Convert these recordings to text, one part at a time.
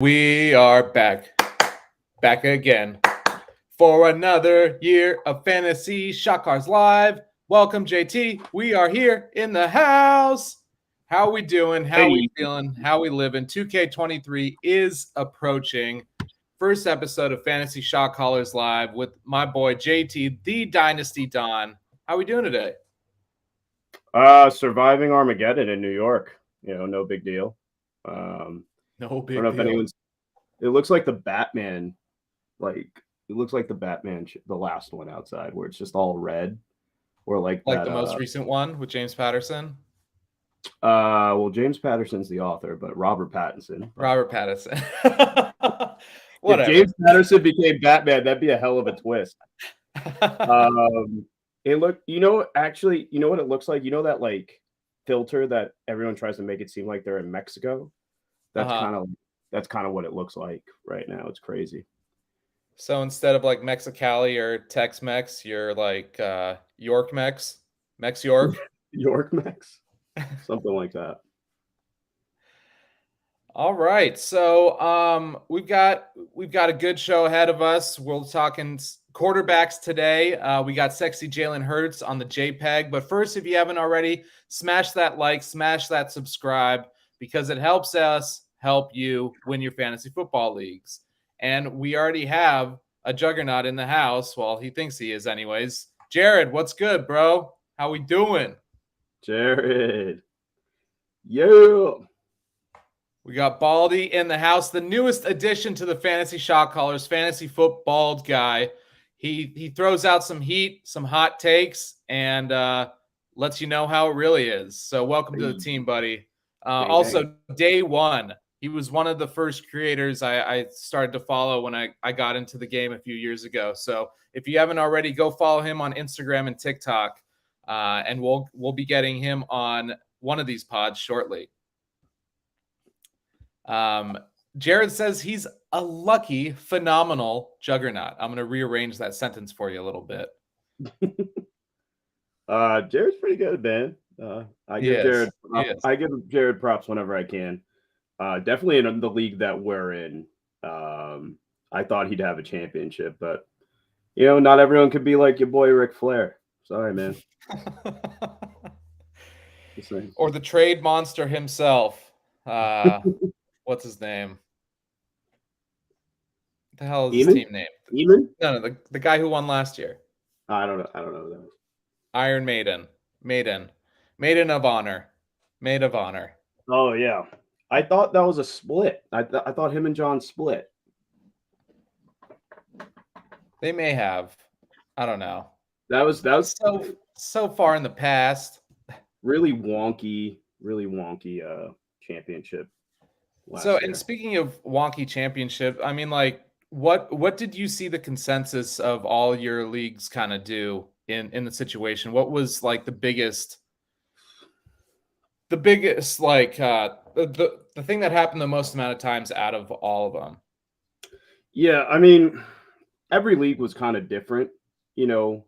We are back again for another year of Fantasy Shot Cars Live. Welcome, JT. We are here in the house. How we doing? How we feeling? How we living? 2K23 is approaching. First episode of Fantasy Shot Callers Live with my boy JT, the Dynasty Don. How we doing today? Surviving Armageddon in New York. No big deal. No big I don't know if deal. anyone's. It looks like the Batman, the last one outside, where it's just all red, or like that, the most recent one with James Patterson. Well, James Patterson's the author, but Robert Pattinson. Robert Pattinson. If James Patterson became Batman, that'd be a hell of a twist. Actually, you know what it looks like? You know that like filter that everyone tries to make it seem like they're in Mexico? That's kind of what it looks like right now. It's crazy. So instead of like Mexicali or Tex-Mex, you're like York Mex York. York Mex, something like that. All right, so we've got a good show ahead of us. We're talking quarterbacks today. We got sexy Jalen Hurts on the JPEG. But first, if you haven't already, smash that like, smash that subscribe, because it helps us help you win your fantasy football leagues. And we already have a juggernaut in the house. Well, he thinks he is anyways. Jared, what's good, bro? How we doing? Jared. Yo. We got Baldy in the house, the newest addition to the Fantasy Shot Callers, fantasy football guy. He throws out some heat, some hot takes, and lets you know how it really is. So welcome to the team, buddy. Also, day one. He was one of the first creators I started to follow when I got into the game a few years ago. So if you haven't already, go follow him on Instagram and TikTok, and we'll be getting him on one of these pods shortly. Jared says he's a lucky, phenomenal juggernaut. I'm going to rearrange that sentence for you a little bit. Jared's pretty good, man. I give Jared props whenever I can. Definitely in the league that we're in. I thought he'd have a championship, but not everyone could be like your boy Ric Flair. Sorry, man. Or the trade monster himself. What's his name? What the hell is his team name? Eamon? No, the guy who won last year. I don't know that. Iron Maiden of Honor, Maid of Honor. Oh yeah, I thought that was a split. I thought him and John split. They may have. I don't know. That was so far in the past. Really wonky championship. So, and speaking of wonky championship, I mean, like, what did you see the consensus of all your leagues kind of do in the situation? What was like the biggest like the thing that happened the most amount of times out of all of them? Yeah, I mean, every league was kind of different, It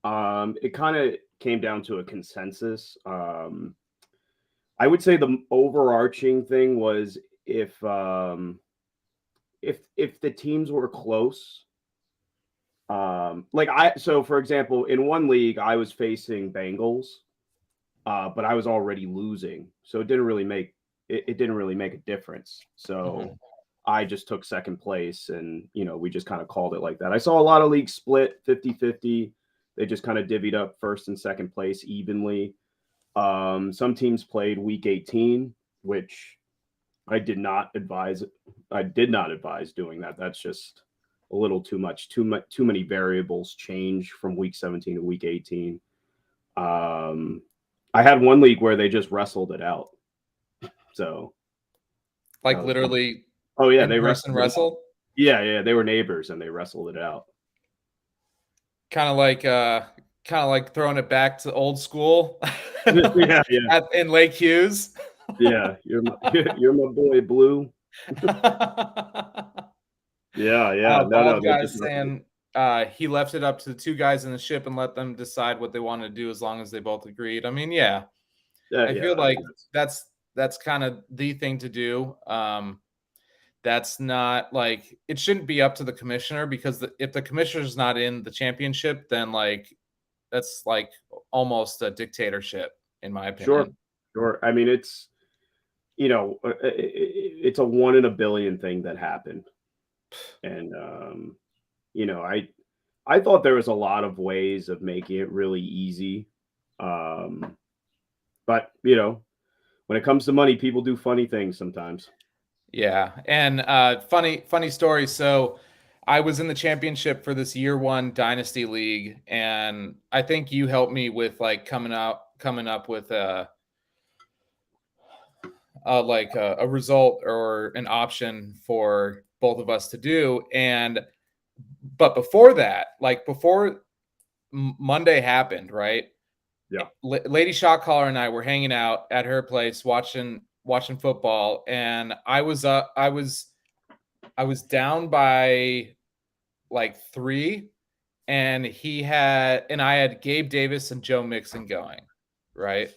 kind of came down to a consensus. I would say the overarching thing was if the teams were close, so for example, in one league I was facing Bengals, but I was already losing, so it didn't really make a difference. So I just took second place, and we just kind of called it like that. I saw a lot of leagues split 50-50. They just kind of divvied up first and second place evenly. Some teams played week 18, which I did not advise doing that. That's just a little too much. Too many variables change from week 17 to week 18. I had one league where they just wrestled it out. So, like literally. Oh yeah, they wrestled. Yeah, they were neighbors and they wrestled it out. Kind of like throwing it back to old school. yeah. In Lake Hughes. Yeah, you're my boy Blue. yeah. No, guys saying he left it up to the two guys in the ship and let them decide what they wanted to do as long as they both agreed. I mean, I feel like that's kind of the thing to do. that's not like, it shouldn't be up to the commissioner, because if the commissioner's not in the championship, then like that's like almost a dictatorship, in my Sure, opinion. sure. I mean, it's it's a 1 in a billion thing that happened, and I thought there was a lot of ways of making it really easy, um, but when it comes to money, people do funny things sometimes. Yeah, and funny story. So I was in the championship for this year one Dynasty League, and I think you helped me with like coming up with a result or an option for both of us to do. And but before that, like before Monday happened, right? Yeah. Lady Shot Caller and I were hanging out at her place watching football, and I was down by like 3, and I had Gabe Davis and Joe Mixon going, right?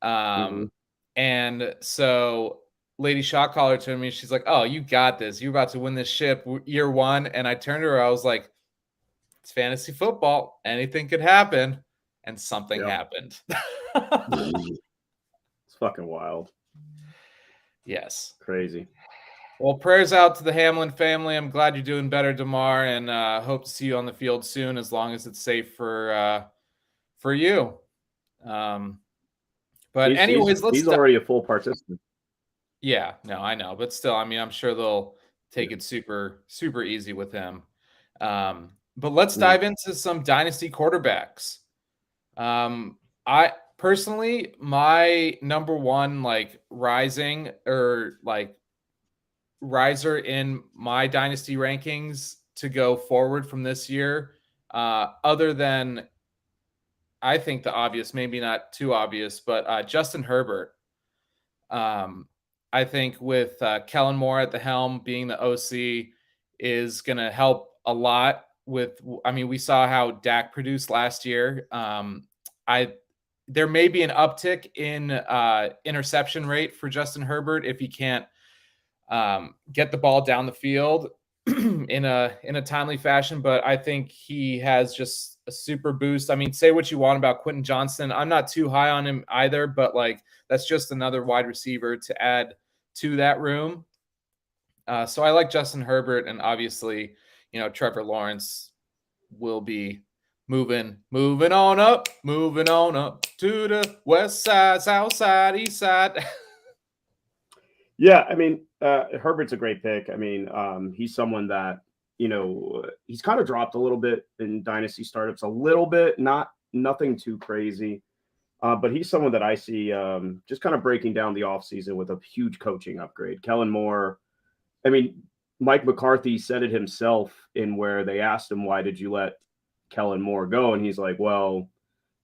Hmm. And so Lady Shot Caller turned to me, she's like, "Oh, you got this. You're about to win this ship year one." And I turned to her, I was like, "It's fantasy football. Anything could happen." And something Yep. happened. It's fucking wild. Yes. Crazy. Well, prayers out to the Hamlin family. I'm glad you're doing better, Damar, and hope to see you on the field soon, as long as it's safe for you. But anyways, He's already a full participant. Yeah, no, I know, but still, I mean, I'm sure they'll take it super easy with him. But let's Mm. dive into some dynasty quarterbacks. I personally, my number one like rising or like riser in my dynasty rankings to go forward from this year, other than I think the obvious, maybe not too obvious, but Justin Herbert. Um, I think with Kellen Moore at the helm, being the OC, is going to help a lot. I mean, we saw how Dak produced last year. I There may be an uptick in interception rate for Justin Herbert if he can't get the ball down the field in a timely fashion, but I think he has just a super boost. I mean, say what you want about Quentin Johnston. I'm not too high on him either, but like that's just another wide receiver to add to that room. So I like Justin Herbert, and obviously, Trevor Lawrence will be moving on up to the west side, south side, east side. Yeah, I mean, Herbert's a great pick. I mean, he's someone that he's kind of dropped a little bit in dynasty startups, a little bit, nothing too crazy. But he's someone that I see just kind of breaking down the offseason with a huge coaching upgrade. Kellen Moore, I mean, Mike McCarthy said it himself in where they asked him, why did you let Kellen Moore go? And he's like, well,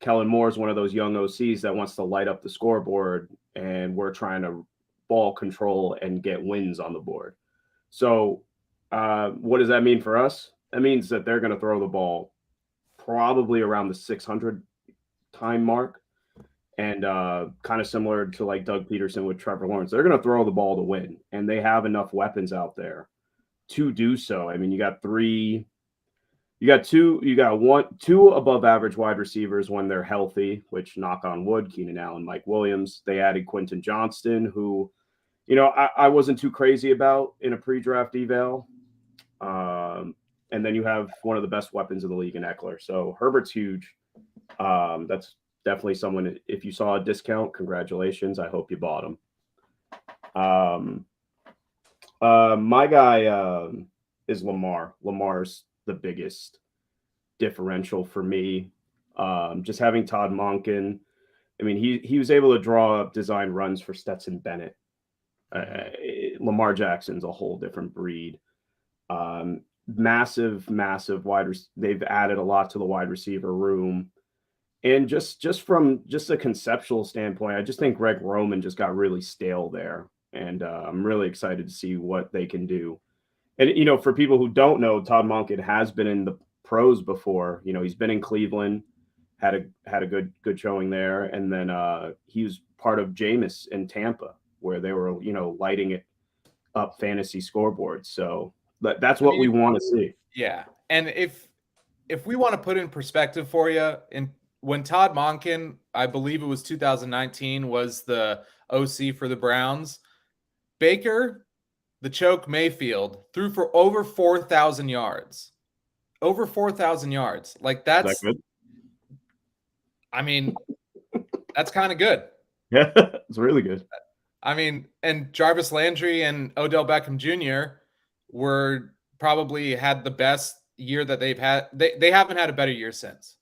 Kellen Moore is one of those young OCs that wants to light up the scoreboard, and we're trying to ball control and get wins on the board. So what does that mean for us? That means that they're going to throw the ball probably around the 600 time mark. And kind of similar to like Doug Peterson with Trevor Lawrence, they're going to throw the ball to win, and they have enough weapons out there to do so. I mean, you got two above average wide receivers when they're healthy, which, knock on wood, Keenan Allen, Mike Williams. They added Quentin Johnston, who, I wasn't too crazy about in a pre-draft eval. And then you have one of the best weapons in the league in Eckler. So Herbert's huge. That's definitely someone, if you saw a discount, congratulations. I hope you bought him. My guy is Lamar. Lamar's the biggest differential for me. Just having Todd Monken. I mean, he was able to draw up design runs for Stetson Bennett. Lamar Jackson's a whole different breed. Massive they've added a lot to the wide receiver room. And just from a conceptual standpoint, I just think Greg Roman just got really stale there. And I'm really excited to see what they can do. And, for people who don't know, Todd Monken has been in the pros before. He's been in Cleveland, had a good showing there. And then he was part of Jameis in Tampa, where they were, lighting it up fantasy scoreboards. So that's what we want to see. Yeah. And if we want to put in perspective for you, when Todd Monken, I believe it was 2019, was the OC for the Browns, Baker, the choke Mayfield, threw for over 4,000 yards. Over 4,000 yards. Like that's, Is that good? I mean, that's kind of good. Yeah, it's really good. I mean, and Jarvis Landry and Odell Beckham Jr. were probably had the best year that they've had. They haven't had a better year since.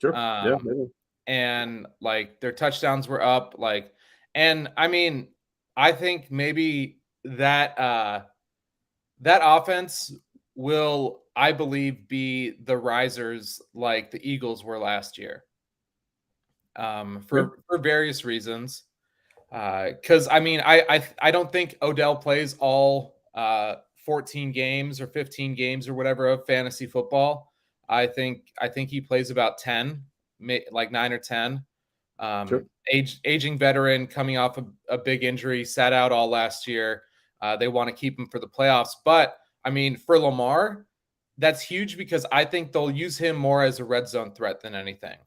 Sure. Yeah. Maybe. And like their touchdowns were up. Like, and I mean, I think maybe that that offense will, I believe, be the risers like the Eagles were last year. For various reasons. Because I mean, I don't think Odell plays all 14 games or 15 games or whatever of fantasy football. I think he plays about 10, like 9 or 10. Sure. Aging veteran coming off a big injury, sat out all last year. They want to keep him for the playoffs, but I mean, for Lamar, that's huge because I think they'll use him more as a red zone threat than anything.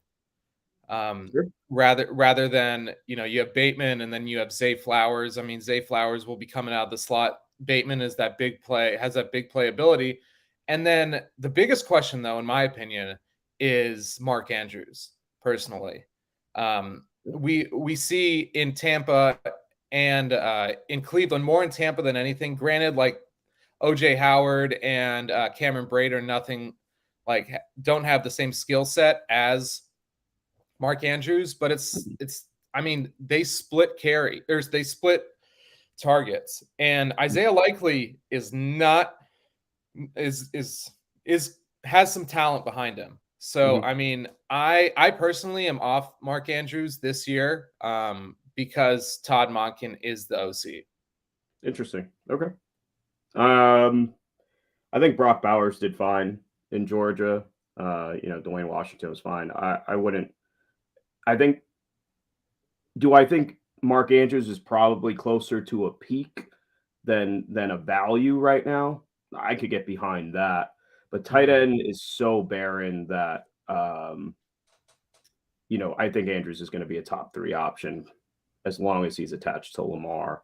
Sure. Rather than, you know, you have Bateman and then you have Zay Flowers. I mean, Zay Flowers will be coming out of the slot. Bateman is that big play, has that big play ability. And then the biggest question, though, in my opinion, is Mark Andrews, personally. We see in Tampa and in Cleveland, more in Tampa than anything. Granted, like OJ Howard and Cameron Braid are nothing, like don't have the same skill set as Mark Andrews, but it's I mean, they split they split targets, and Isaiah Likely is not has some talent behind him. So I mean, I personally am off Mark Andrews this year because Todd Monken is the OC. Interesting. Okay. I think Brock Bowers did fine in Georgia. You know, Dwayne Washington was fine. I wouldn't. I think. Do I think Mark Andrews is probably closer to a peak than a value right now? I could get behind that, but tight end is so barren that you know, I think Andrews is going to be a top 3 option as long as he's attached to Lamar.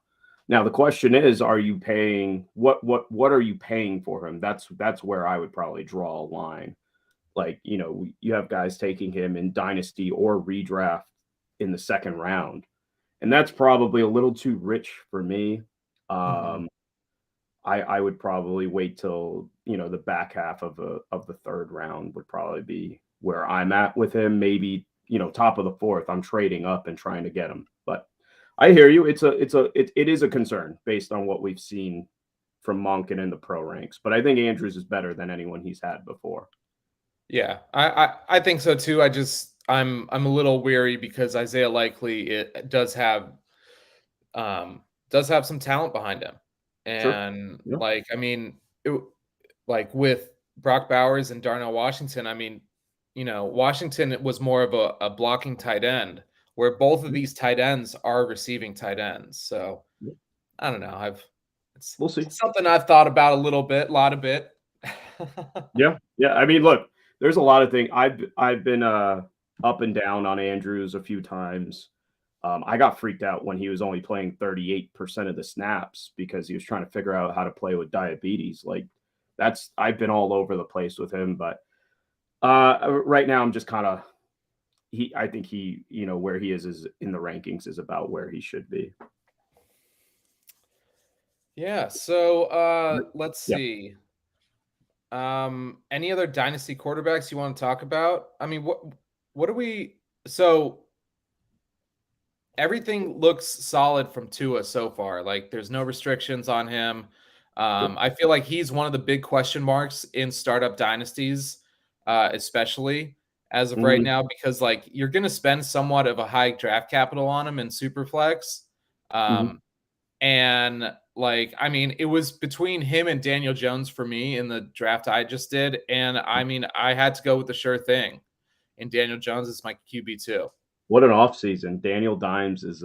Now the question is, are you paying what are you paying for him? That's where I would probably draw a line. Like, you know, you have guys taking him in dynasty or redraft in the second round, and that's probably a little too rich for me. I would probably wait till, you know, the back half of the third round would probably be where I'm at with him. Maybe, you know, top of the fourth, I'm trading up and trying to get him. But I hear you. It is a concern based on what we've seen from Monken in the pro ranks. But I think Andrews is better than anyone he's had before. Yeah, I think so too. I'm a little weary because Isaiah Likely does have some talent behind him, and Sure. Yeah. like I mean, like with Brock Bowers and Darnell Washington, I mean, you know, Washington was more of a blocking tight end, where both of these tight ends are receiving tight ends. So I don't know. We'll see. It's something I've thought about a lot of it. Yeah. I mean, look, there's a lot of things. I've been up and down on Andrews a few times. I got freaked out when he was only playing 38% of the snaps because he was trying to figure out how to play with diabetes. Like I've been all over the place with him, but right now I'm just kind of I think he, you know, where he is in the rankings is about where he should be. Yeah. So let's see. Any other dynasty quarterbacks you want to talk about? I mean, what do we? So everything looks solid from Tua so far. Like there's no restrictions on him. I feel like he's one of the big question marks in startup dynasties, especially as of right now, because like you're going to spend somewhat of a high draft capital on him in Superflex. And like, I mean, it was between him and Daniel Jones for me in the draft I just did. And I mean, I had to go with the sure thing. And Daniel Jones is my QB too. What an offseason. Daniel Dimes is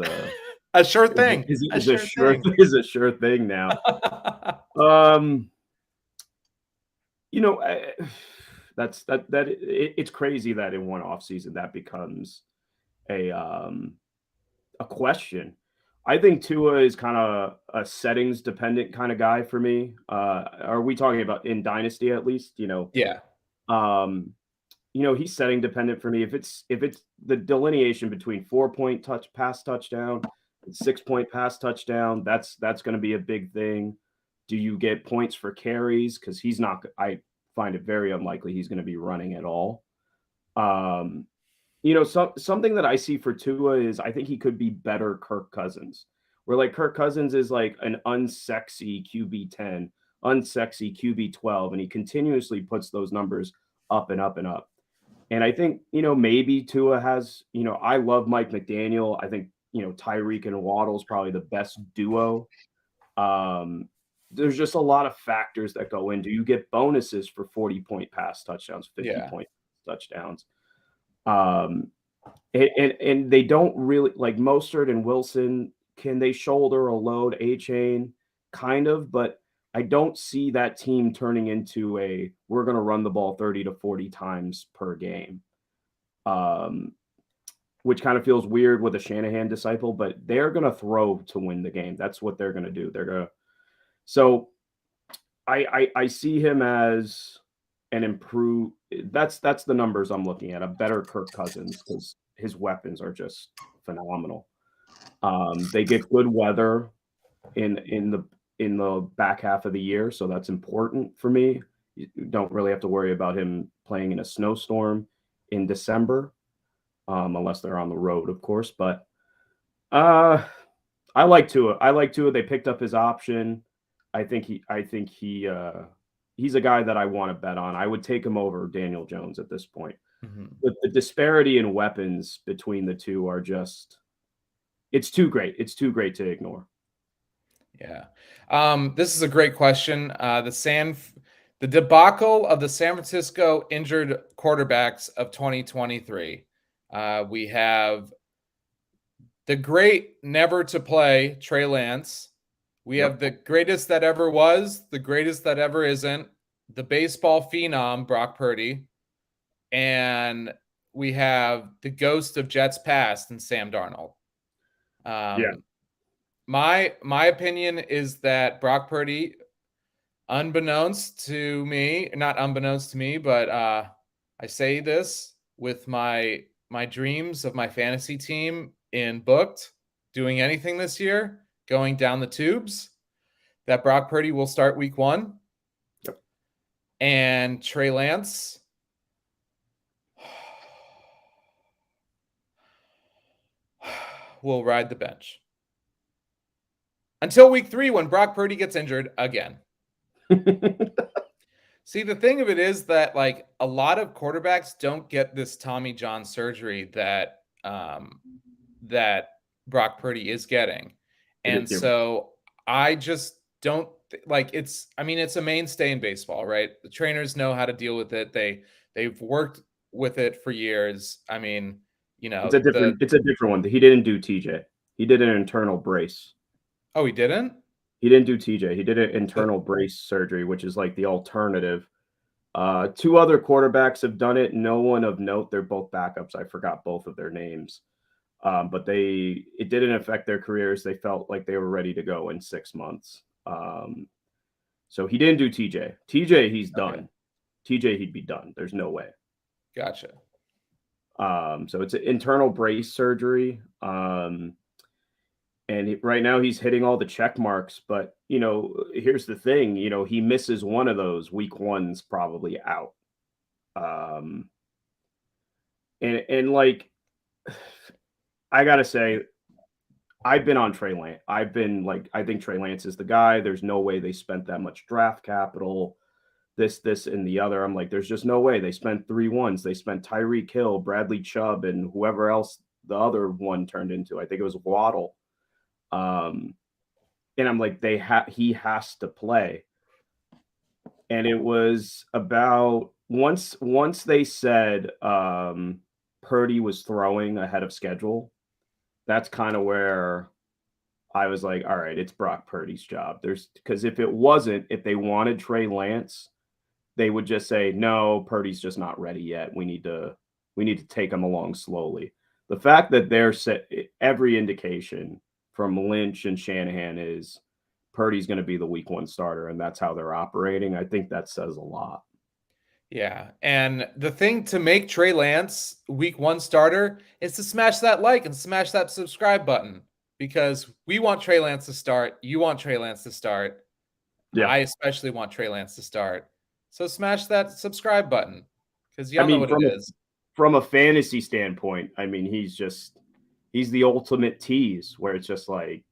A sure thing. Is a sure thing now. You know, it's crazy that in one off season that becomes a question. I think Tua is kind of a settings dependent kind of guy for me. Are we talking about in Dynasty at least? Yeah. He's setting dependent for me. If it's the delineation between 4-point pass touchdown, 6-point pass touchdown, that's going to be a big thing. Do you get points for carries? Because he's not. I find it very unlikely he's going to be running at all. Something that I see for Tua is I think he could be better Kirk Cousins, where like Kirk Cousins is like an unsexy QB 10, unsexy QB 12, and he continuously puts those numbers up and up and up. And I think, maybe Tua has, I love Mike McDaniel. I think, Tyreek and Waddle is probably the best duo. There's just a lot of factors that go in. Do you get bonuses for 40-point pass touchdowns, 50-point touchdowns? And they don't really like Mostert and Wilson. Can they shoulder a load? A-Chain, kind of, but I don't see that team turning into we're going to run the ball 30 to 40 times per game, which kind of feels weird with a Shanahan disciple, but they're going to throw to win the game. That's what they're going to do. So I see him as an improved. That's the numbers I'm looking at. A better Kirk Cousins because his weapons are just phenomenal. They get good weather in the back half of the year, so that's important for me. You don't really have to worry about him playing in a snowstorm in December, unless they're on the road, of course. But I like Tua. They picked up his option. I think he's a guy that I want to bet on. I would take him over Daniel Jones at this point. Mm-hmm. But the disparity in weapons between the two are it's too great. It's too great to ignore. Yeah. This is a great question. The debacle of the San Francisco injured quarterbacks of 2023. We have the great never to play Trey Lance. We have the greatest that ever was, the greatest that ever isn't, the baseball phenom Brock Purdy, and we have the ghost of Jets past and Sam Darnold. My opinion is that Brock Purdy, not unbeknownst to me, but I say this with my dreams of my fantasy team in booked, doing anything this year, going down the tubes, that Brock Purdy will start week 1. Yep. And Trey Lance will ride the bench until week 3 when Brock Purdy gets injured again. See, the thing of it is that like a lot of quarterbacks don't get this Tommy John surgery that Brock Purdy is getting. And so I just don't it's a mainstay in baseball, right? The trainers know how to deal with it. They've worked with it for years. I mean, it's a different one. He didn't do TJ. He did an internal brace. Oh, he didn't? He didn't do TJ. He did an internal brace surgery, which is like the alternative. 2 other quarterbacks have done it. No one of note. They're both backups. I forgot both of their names. But it didn't affect their careers. They felt like they were ready to go in 6 months. So he didn't do TJ. TJ, he's done. TJ, he'd be done. There's no way. Gotcha. So it's an internal brace surgery. And right now he's hitting all the check marks. But, here's the thing. He misses one of those. Week 1's probably out. And like, I got to say, I've been on Trey Lance. I think Trey Lance is the guy. There's no way they spent that much draft capital, this, and the other. I'm like, there's just no way. They spent 3 ones. They spent Tyreek Hill, Bradley Chubb, and whoever else the other one turned into. I think it was Waddle. And I'm like, he has to play. And it was about once they said Purdy was throwing ahead of schedule. That's kind of where I was like, all right, it's Brock Purdy's job. Because if it wasn't, if they wanted Trey Lance, they would just say, no, Purdy's just not ready yet. We need to take him along slowly. The fact that they're set, every indication from Lynch and Shanahan is Purdy's going to be the week 1 starter, and that's how they're operating. I think that says a lot. Yeah. And the thing to make Trey Lance week 1 starter is to smash that like and smash that subscribe button, because we want Trey Lance to start. You want Trey Lance to start. Yeah. I especially want Trey Lance to start. So smash that subscribe button, because y'all know what it is. From a fantasy standpoint, I mean, he's the ultimate tease, where it's just like,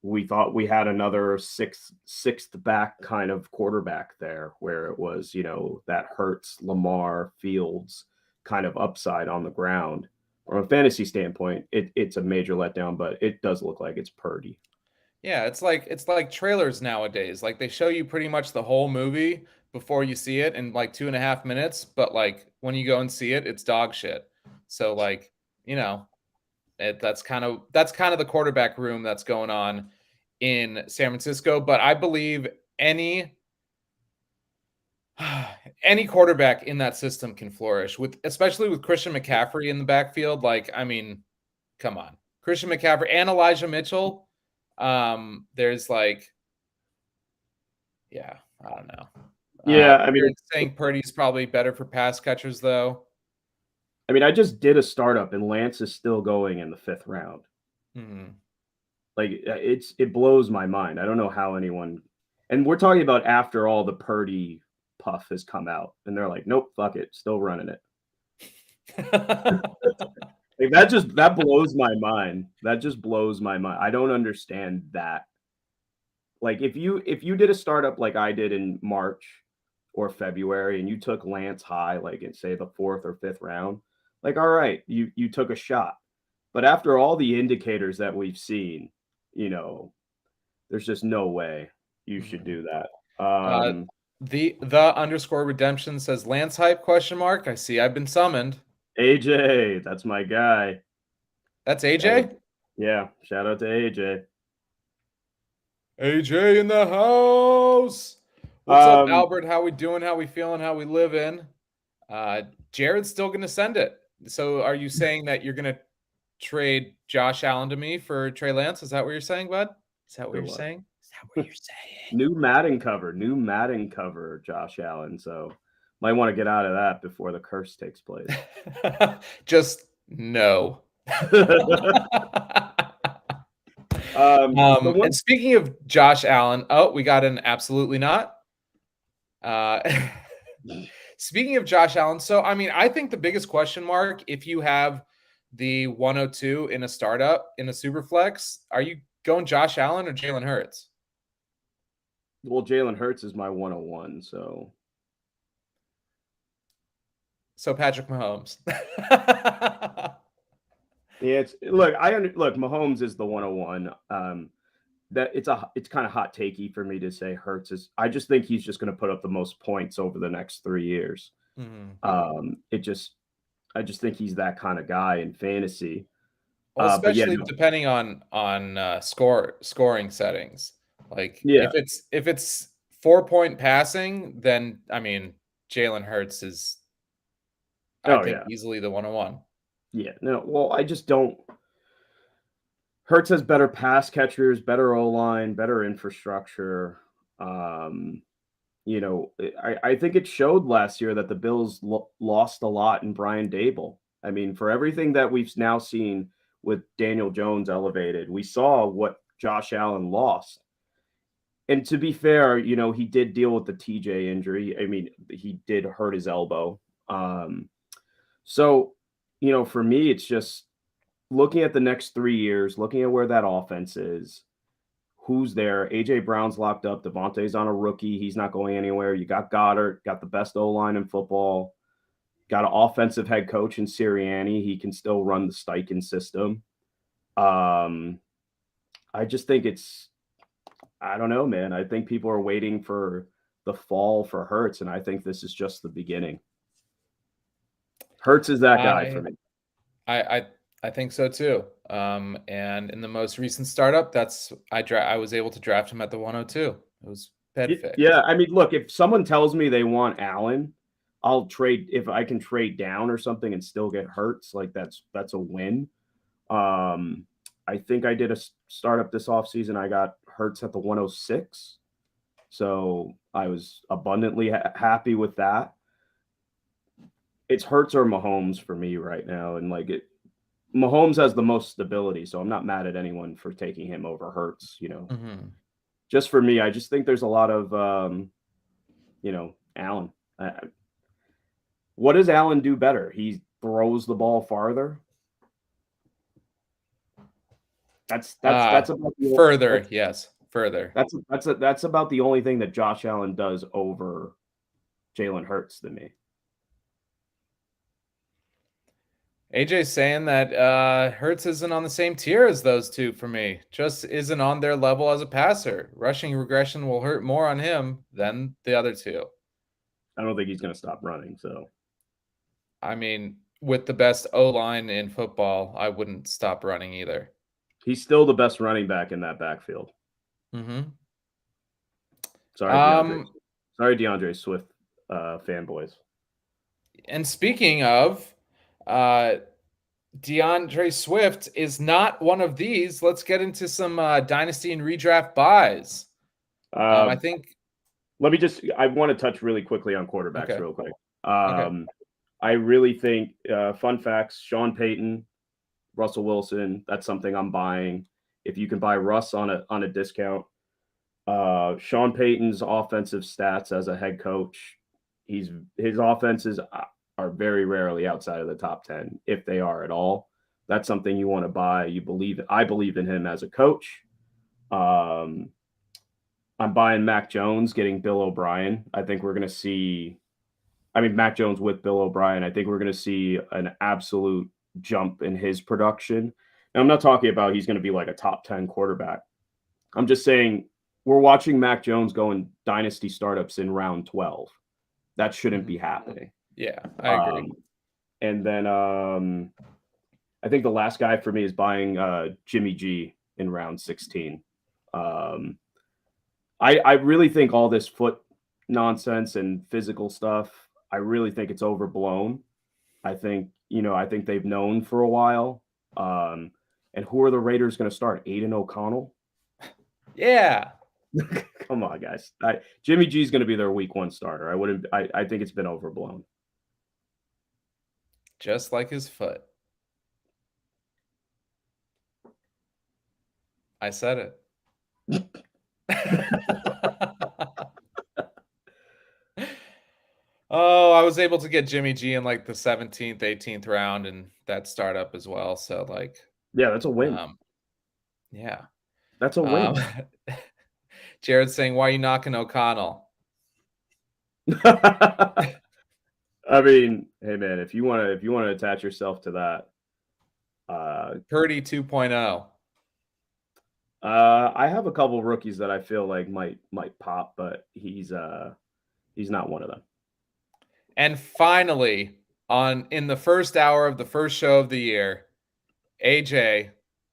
we thought we had another sixth back kind of quarterback there, where it was, that Hurts, Lamar, Fields kind of upside on the ground. From a fantasy standpoint, it's a major letdown, but it does look like it's Purdy. Yeah, it's like trailers nowadays. Like, they show you pretty much the whole movie before you see it in like 2.5 minutes, but like when you go and see it, it's dog shit. So like, that's kind of the quarterback room that's going on in San Francisco. But I believe any quarterback in that system can flourish, especially with Christian McCaffrey in the backfield. Like, I mean, come on, Christian McCaffrey and Elijah Mitchell. There's like, yeah, I don't know. Yeah, I mean, saying Purdy's probably better for pass catchers, though. I mean, I just did a startup, and Lance is still going in the 5th round. Mm-hmm. Like, it blows my mind. I don't know how anyone, and we're talking about after all the Purdy puff has come out, and they're like, nope, fuck it, still running it. Like, that blows my mind. That just blows my mind. I don't understand that. Like, if you did a startup like I did in March or February, and you took Lance high, like in say the 4th or 5th round, like, all right, you took a shot. But after all the indicators that we've seen, there's just no way you should do that. The underscore redemption says Lance hype ? I see I've been summoned. AJ, that's my guy. That's AJ? Yeah, shout out to AJ. AJ in the house. What's up, Albert? How we doing? How we feeling? How we living? Jared's still going to send it. So are you saying that you're going to trade Josh Allen to me for Trey Lance? Is that what you're saying, bud? Is that what you're saying? Is that what you're saying? New Madden cover, Josh Allen. So might want to get out of that before the curse takes place. Just no. And speaking of Josh Allen, we got an absolutely not. Speaking of Josh Allen, so I mean, I think the biggest question mark, if you have the 102 in a startup in a super flex, are you going Josh Allen or Jalen Hurts? Well, Jalen Hurts is my 101, so Patrick Mahomes. Yeah, look, Mahomes is the 101. That it's kind of hot takey for me to say Hurts is. I just think he's just going to put up the most points over the next 3 years. Mm-hmm. I just think he's that kind of guy in fantasy. Well, especially depending on scoring settings. Like, if it's 4-point passing, then I mean Jalen Hurts is easily the 101. Yeah, no, well, I just don't. Hurts has better pass catchers, better O-line, better infrastructure. I think it showed last year that the Bills lost a lot in Brian Dable. I mean, for everything that we've now seen with Daniel Jones elevated, we saw what Josh Allen lost. And to be fair, he did deal with the TJ injury. I mean, he did hurt his elbow. So, for me, it's just looking at the next 3 years, looking at where that offense is, who's there. AJ Brown's locked up. Devontae's on a rookie. He's not going anywhere. You got Goddard, got the best O-line in football, got an offensive head coach in Sirianni. He can still run the Steichen system. I just think I don't know, man. I think people are waiting for the fall for Hurts, and I think this is just the beginning. Hurts is that guy for me. I think so too. And in the most recent startup, I was able to draft him at the 102. It was perfect. Yeah, I mean, look, if someone tells me they want Allen, I'll trade if I can trade down or something and still get Hurts. Like that's a win. I think I did a startup this offseason. I got Hurts at the 106. So I was abundantly happy with that. It's Hurts or Mahomes for me right now. And Mahomes has the most stability. So I'm not mad at anyone for taking him over Hurts, Mm-hmm. Just for me, I just think there's a lot of, Allen. What does Allen do better? He throws the ball farther. That's about further. Yes, further. That's about the only thing that Josh Allen does over Jalen Hurts to me. AJ's saying that Hurts isn't on the same tier as those two for me. Just isn't on their level as a passer. Rushing regression will hurt more on him than the other two. I don't think he's going to stop running. So, I mean, with the best O-line in football, I wouldn't stop running either. He's still the best running back in that backfield. Mm-hmm. Sorry, DeAndre Swift fanboys. And speaking of, DeAndre Swift is not one of these. Let's get into some dynasty and redraft buys. I think. I want to touch really quickly on quarterbacks real quick. Okay. I really think, fun facts, Sean Payton, Russell Wilson, that's something I'm buying. If you can buy Russ on a discount. Sean Payton's offensive stats as a head coach, his offenses are very rarely outside of the top 10, if they are at all. That's something you want to buy. I believe in him as a coach. I'm buying Mac Jones, getting Bill O'Brien. I think we're going to see, Mac Jones with Bill O'Brien. I think we're going to see an absolute jump in his production. Now, I'm not talking about he's going to be like a top 10 quarterback. I'm just saying we're watching Mac Jones go in dynasty startups in round 12. That shouldn't be happening. Yeah, I agree. And then I think the last guy for me is buying Jimmy G in round 16. I really think all this foot nonsense and physical stuff, I really think it's overblown. I think they've known for a while. And who are the Raiders going to start? Aiden O'Connell? Yeah. Come on, guys. Jimmy G is going to be their week 1 starter. I think it's been overblown. Just like his foot. I said it. Oh, I was able to get Jimmy G in like the 17th, 18th round and that startup as well. So yeah, that's a win. Yeah. That's a win. Jared's saying, why are you knocking O'Connell? I mean, hey man, if you want to attach yourself to that, Purdy 2.0. I have a couple rookies that I feel like might pop, but he's not one of them. And finally, in the first hour of the first show of the year, AJ,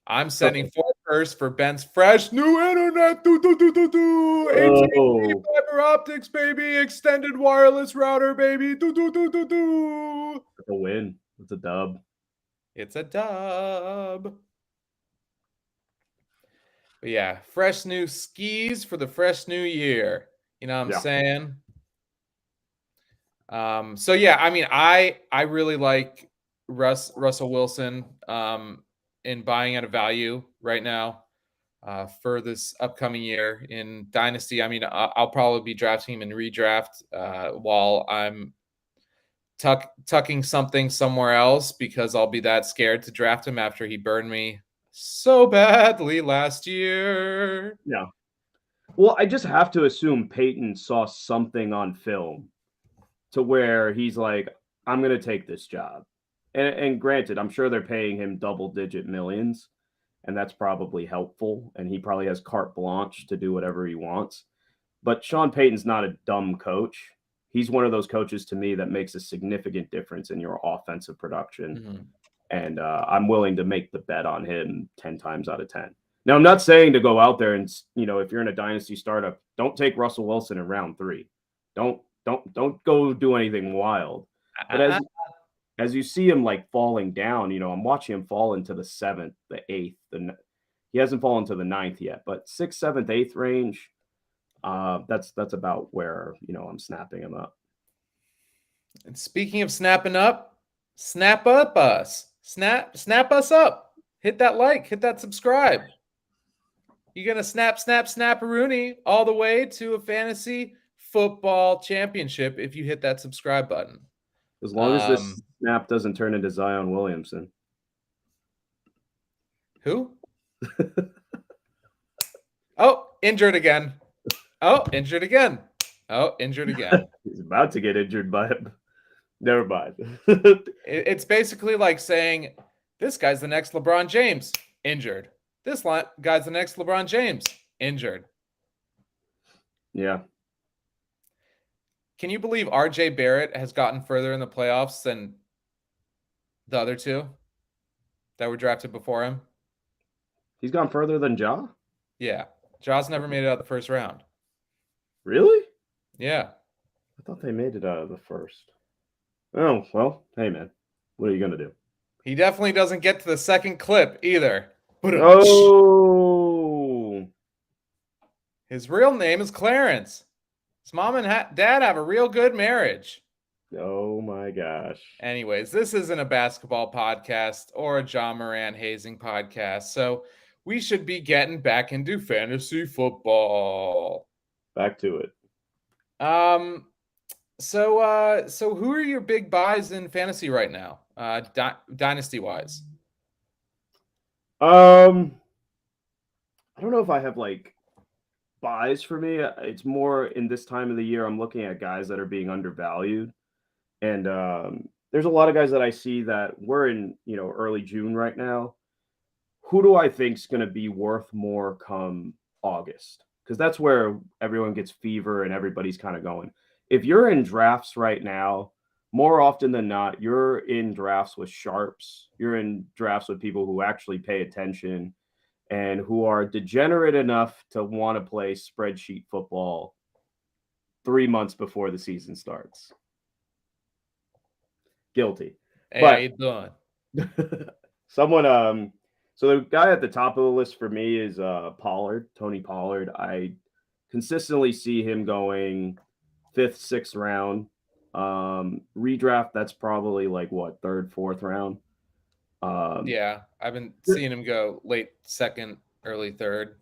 I'm sending 4 first for Ben's fresh new internet. AT&T fiber optics, baby. Extended wireless router, baby. It's a win. It's a dub. It's a dub. But yeah, fresh new skis for the fresh new year. You know what I'm saying? So yeah, I mean, I really like Russell Wilson in buying at a value right now for this upcoming year in Dynasty. I mean, I'll probably be drafting him in redraft while I'm tucking something somewhere else because I'll be that scared to draft him after he burned me so badly last year. Yeah. Well, I just have to assume Peyton saw something on film to where he's like, I'm going to take this job. And granted, I'm sure they're paying him double-digit millions, and that's probably helpful. And he probably has carte blanche to do whatever he wants. But Sean Payton's not a dumb coach. He's one of those coaches to me that makes a significant difference in your offensive production. And I'm willing to make the bet on him 10 times out of 10. Now, I'm not saying to go out there and, if you're in a dynasty startup, don't take Russell Wilson in round 3. Don't go do anything wild. But as you see him like falling down, I'm watching him fall into the 7th, the 8th, he hasn't fallen to the 9th yet, but 6th, 7th, 8th range, that's about where, I'm snapping him up. And speaking of snapping up, snap up us. Snap us up. Hit that like, hit that subscribe. You're going to snap-a-rooney all the way to a fantasy football championship if you hit that subscribe button. As long as this snap doesn't turn into Zion Williamson. Who? Oh, injured again. Oh, injured again. Oh, injured again. He's about to get injured by him. Never mind. It's basically like saying, this guy's the next LeBron James. Injured. This guy's the next LeBron James. Injured. Yeah. Can you believe RJ Barrett has gotten further in the playoffs than the other two that were drafted before him? He's gone further than Ja? Yeah. Ja's never made it out of the first round. Really? Yeah. I thought they made it out of the first. Oh, well, hey, man. What are you going to do? He definitely doesn't get to the second clip either. Oh! His real name is Clarence. His mom and dad have a real good marriage. Oh, my gosh. Anyways, this isn't a basketball podcast or a John Moran hazing podcast, so we should be getting back into fantasy football. Back to it. So who are your big buys in fantasy right now, dynasty-wise? I don't know if I have like buys for me. It's more in this time of the year, I'm looking at guys that are being undervalued. And there's a lot of guys that I see that we're in, early June right now. Who do I think is going to be worth more come August? Because that's where everyone gets fever and everybody's kind of going. If you're in drafts right now, more often than not, you're in drafts with sharps. You're in drafts with people who actually pay attention and who are degenerate enough to want to play spreadsheet football 3 months before the season starts. Guilty. Hey, how you doing? Someone, so the guy at the top of the list for me is Tony Pollard. I consistently see him going 5th, 6th round. Redraft, that's probably like what, 3rd, 4th round. Yeah, I've been seeing him go late 2nd, early 3rd.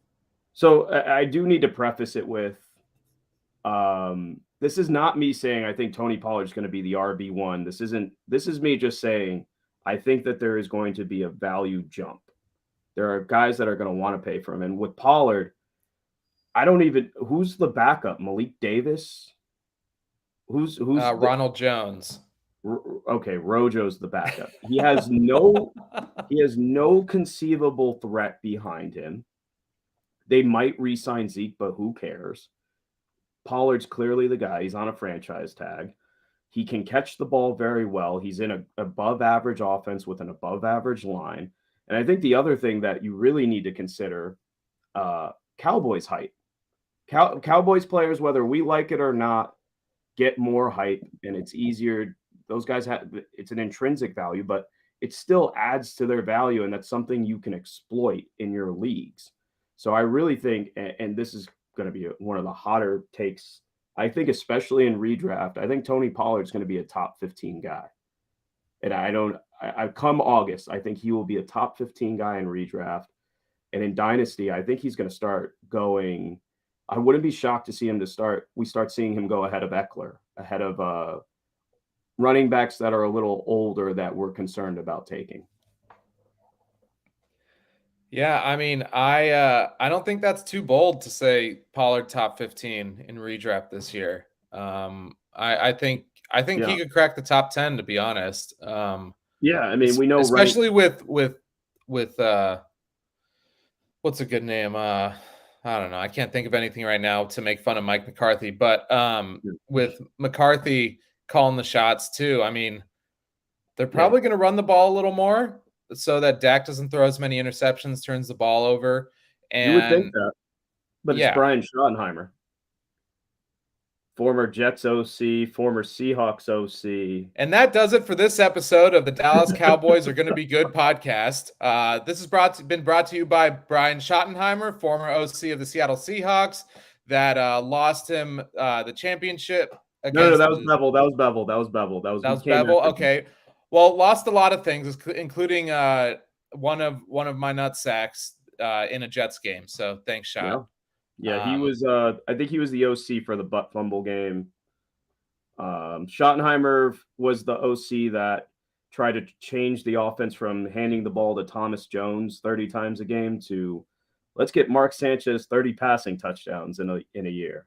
So I do need to preface it with, this is not me saying I think Tony Pollard is going to be the RB1. This is me just saying I think that there is going to be a value jump. There are guys that are going to want to pay for him. And with Pollard, who's the backup? Malik Davis? Who's Ronald Jones? Okay, Rojo's the backup. He has no conceivable threat behind him. They might re-sign Zeke, but who cares? Pollard's clearly the guy. He's on a franchise tag. He can catch the ball very well. He's in an above-average offense with an above-average line. And I think the other thing that you really need to consider, Cowboys hype. Cowboys players, whether we like it or not, get more hype, and it's easier. Those guys it's an intrinsic value, but it still adds to their value, and that's something you can exploit in your leagues. So I really think, and this is going to be one of the hotter takes, I think, especially in redraft, I think Tony Pollard's going to be a top 15 guy. And I come August, I think he will be a top 15 guy in redraft. And in Dynasty, I think he's going to start going. I wouldn't be shocked to see him we start seeing him go ahead of Eckler, ahead of running backs that are a little older that we're concerned about taking. Yeah, I mean, I don't think that's too bold to say Pollard top 15 in redraft this year. I think he could crack the top 10, to be honest. Yeah, I mean, we know, especially with what's a good name? I don't know. I can't think of anything right now to make fun of Mike McCarthy, but with McCarthy calling the shots too, I mean, They're probably going to run the ball a little more so that Dak doesn't throw as many interceptions, turns the ball over. And you would think that, but yeah. it's Brian Schottenheimer, former Jets OC, former Seahawks OC. And that does it for this episode of the Dallas Cowboys Are Going to Be Good podcast. This has been brought to you by Brian Schottenheimer, former OC of the Seattle Seahawks, that lost him the championship. No, that was Bevel. That was Bevel. Okay. Well, lost a lot of things, including one of my nut sacks in a Jets game. So thanks, Shot. Yeah, he was. I think he was the OC for the butt fumble game. Schottenheimer was the OC that tried to change the offense from handing the ball to Thomas Jones 30 times a game to let's get Mark Sanchez 30 passing touchdowns in a year.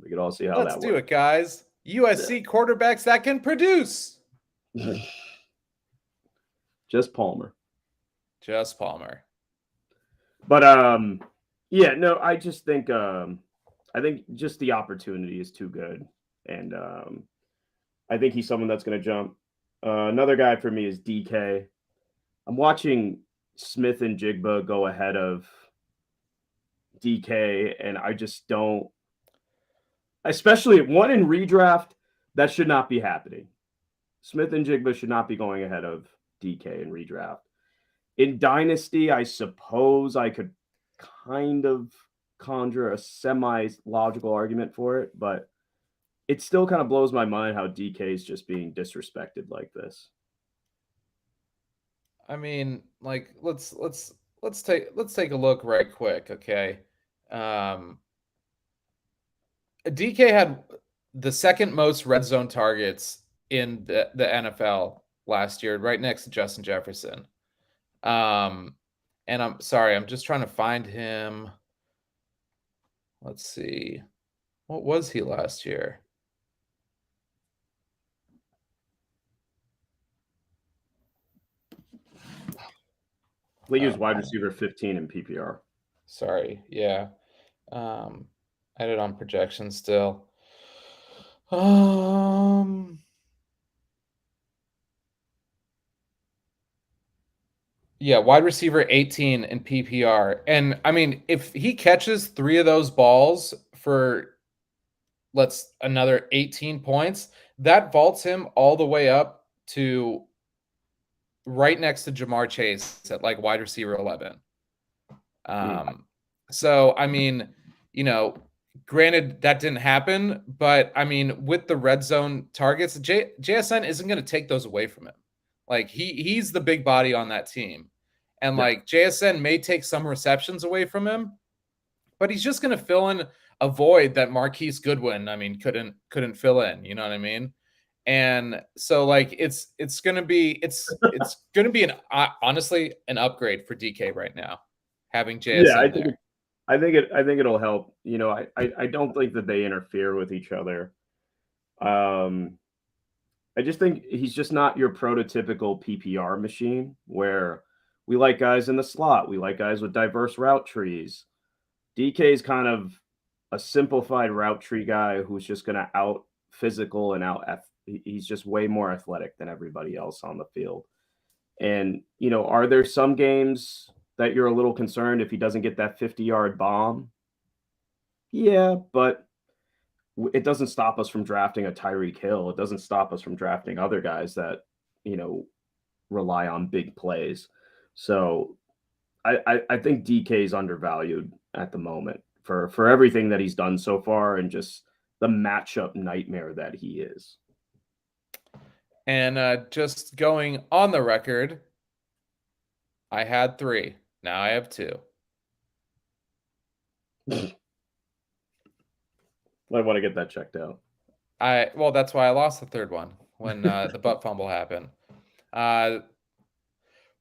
We could all see how that works. Let's do it, guys. USC quarterbacks that can produce. Just Palmer. But yeah, no, I just think I think just the opportunity is too good. And I think he's someone that's going to jump. Another guy for me is DK. I'm watching Smith and Jigba go ahead of DK, and I just don't. Especially one in redraft, that should not be happening. Smith and Jigba should not be going ahead of DK in redraft. In Dynasty, I suppose I could kind of conjure a semi-logical argument for it, but it still kind of blows my mind how DK is just being disrespected like this. I mean, like let's take a look right quick, okay? DK had the second most red zone targets in the NFL last year, right next to Justin Jefferson. And I'm sorry, I'm just trying to find him. Let's see. What was he last year? He was wide receiver 15 in PPR. Sorry. Yeah. I had it on projection still. Yeah, wide receiver 18 in PPR. And I mean, if he catches 3 of those balls for another 18 points, that vaults him all the way up to right next to Jamar Chase at like wide receiver 11. So, I mean, granted that didn't happen, but I mean, with the red zone targets, JSN isn't going to take those away from him. Like he's the big body on that team. And like JSN may take some receptions away from him, but he's just going to fill in a void that Marquise Goodwin, I mean, couldn't fill in, you know what I mean? And so like it's going to be honestly an upgrade for DK right now having JSN. Yeah, I think it'll help. I don't think that they interfere with each other. I just think he's just not your prototypical PPR machine where we like guys in the slot. We like guys with diverse route trees. DK is kind of a simplified route tree guy who's just going to out physical and he's just way more athletic than everybody else on the field. And, are there some games that you're a little concerned if he doesn't get that 50-yard bomb? Yeah, but it doesn't stop us from drafting a Tyreek Hill. It doesn't stop us from drafting other guys that, rely on big plays. So I think DK is undervalued at the moment for everything that he's done so far and just the matchup nightmare that he is. And just going on the record, I had 3. Now I have 2. I want to get that checked out. Well, that's why I lost the third one when the butt fumble happened.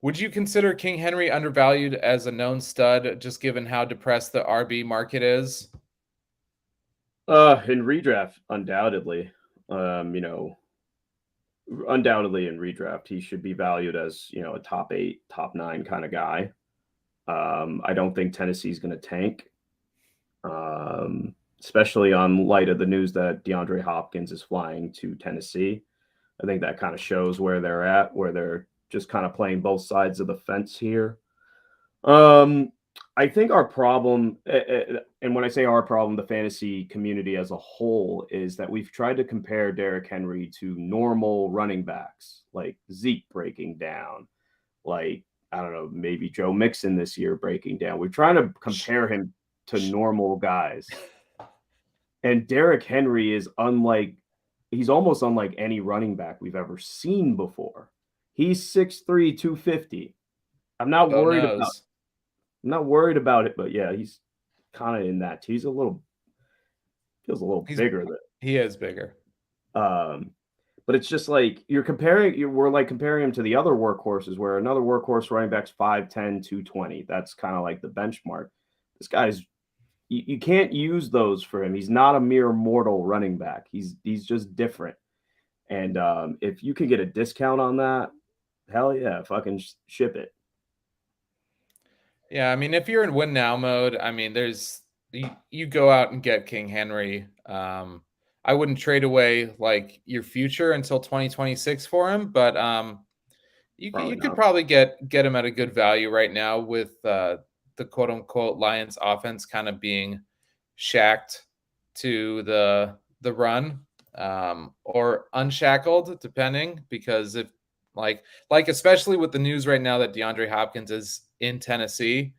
Would you consider King Henry undervalued as a known stud, just given how depressed the RB market is? In redraft, undoubtedly. Undoubtedly in redraft, he should be valued as, a top 8, top 9 kind of guy. I don't think Tennessee's going to tank, especially on light of the news that DeAndre Hopkins is flying to Tennessee. I think that kind of shows where they're at, where they're just kind of playing both sides of the fence here. I think our problem, and when I say our problem, the fantasy community as a whole, is that we've tried to compare Derrick Henry to normal running backs, like Zeke breaking down, like, I don't know, maybe Joe Mixon this year breaking down. We're trying to compare him to normal guys. And Derrick Henry is he's almost unlike any running back we've ever seen before. He's 6'3", 250. I'm not worried about it, but yeah, he's kind of in that. He's feels a little bigger than he is bigger. But it's just like we're like comparing him to the other workhorses, where another workhorse running back's 5'10", 220. That's kind of like the benchmark. This guy's you can't use those for him. He's not a mere mortal running back. He's just different. And if you can get a discount on that, hell yeah, fucking ship it. Yeah, I mean, if you're in win now mode, I mean, you go out and get King Henry. I wouldn't trade away like your future until 2026 for him, but you could probably get him at a good value right now with the quote unquote Lions offense kind of being shacked to the run or unshackled, depending, because if like especially with the news right now that DeAndre Hopkins is in Tennessee,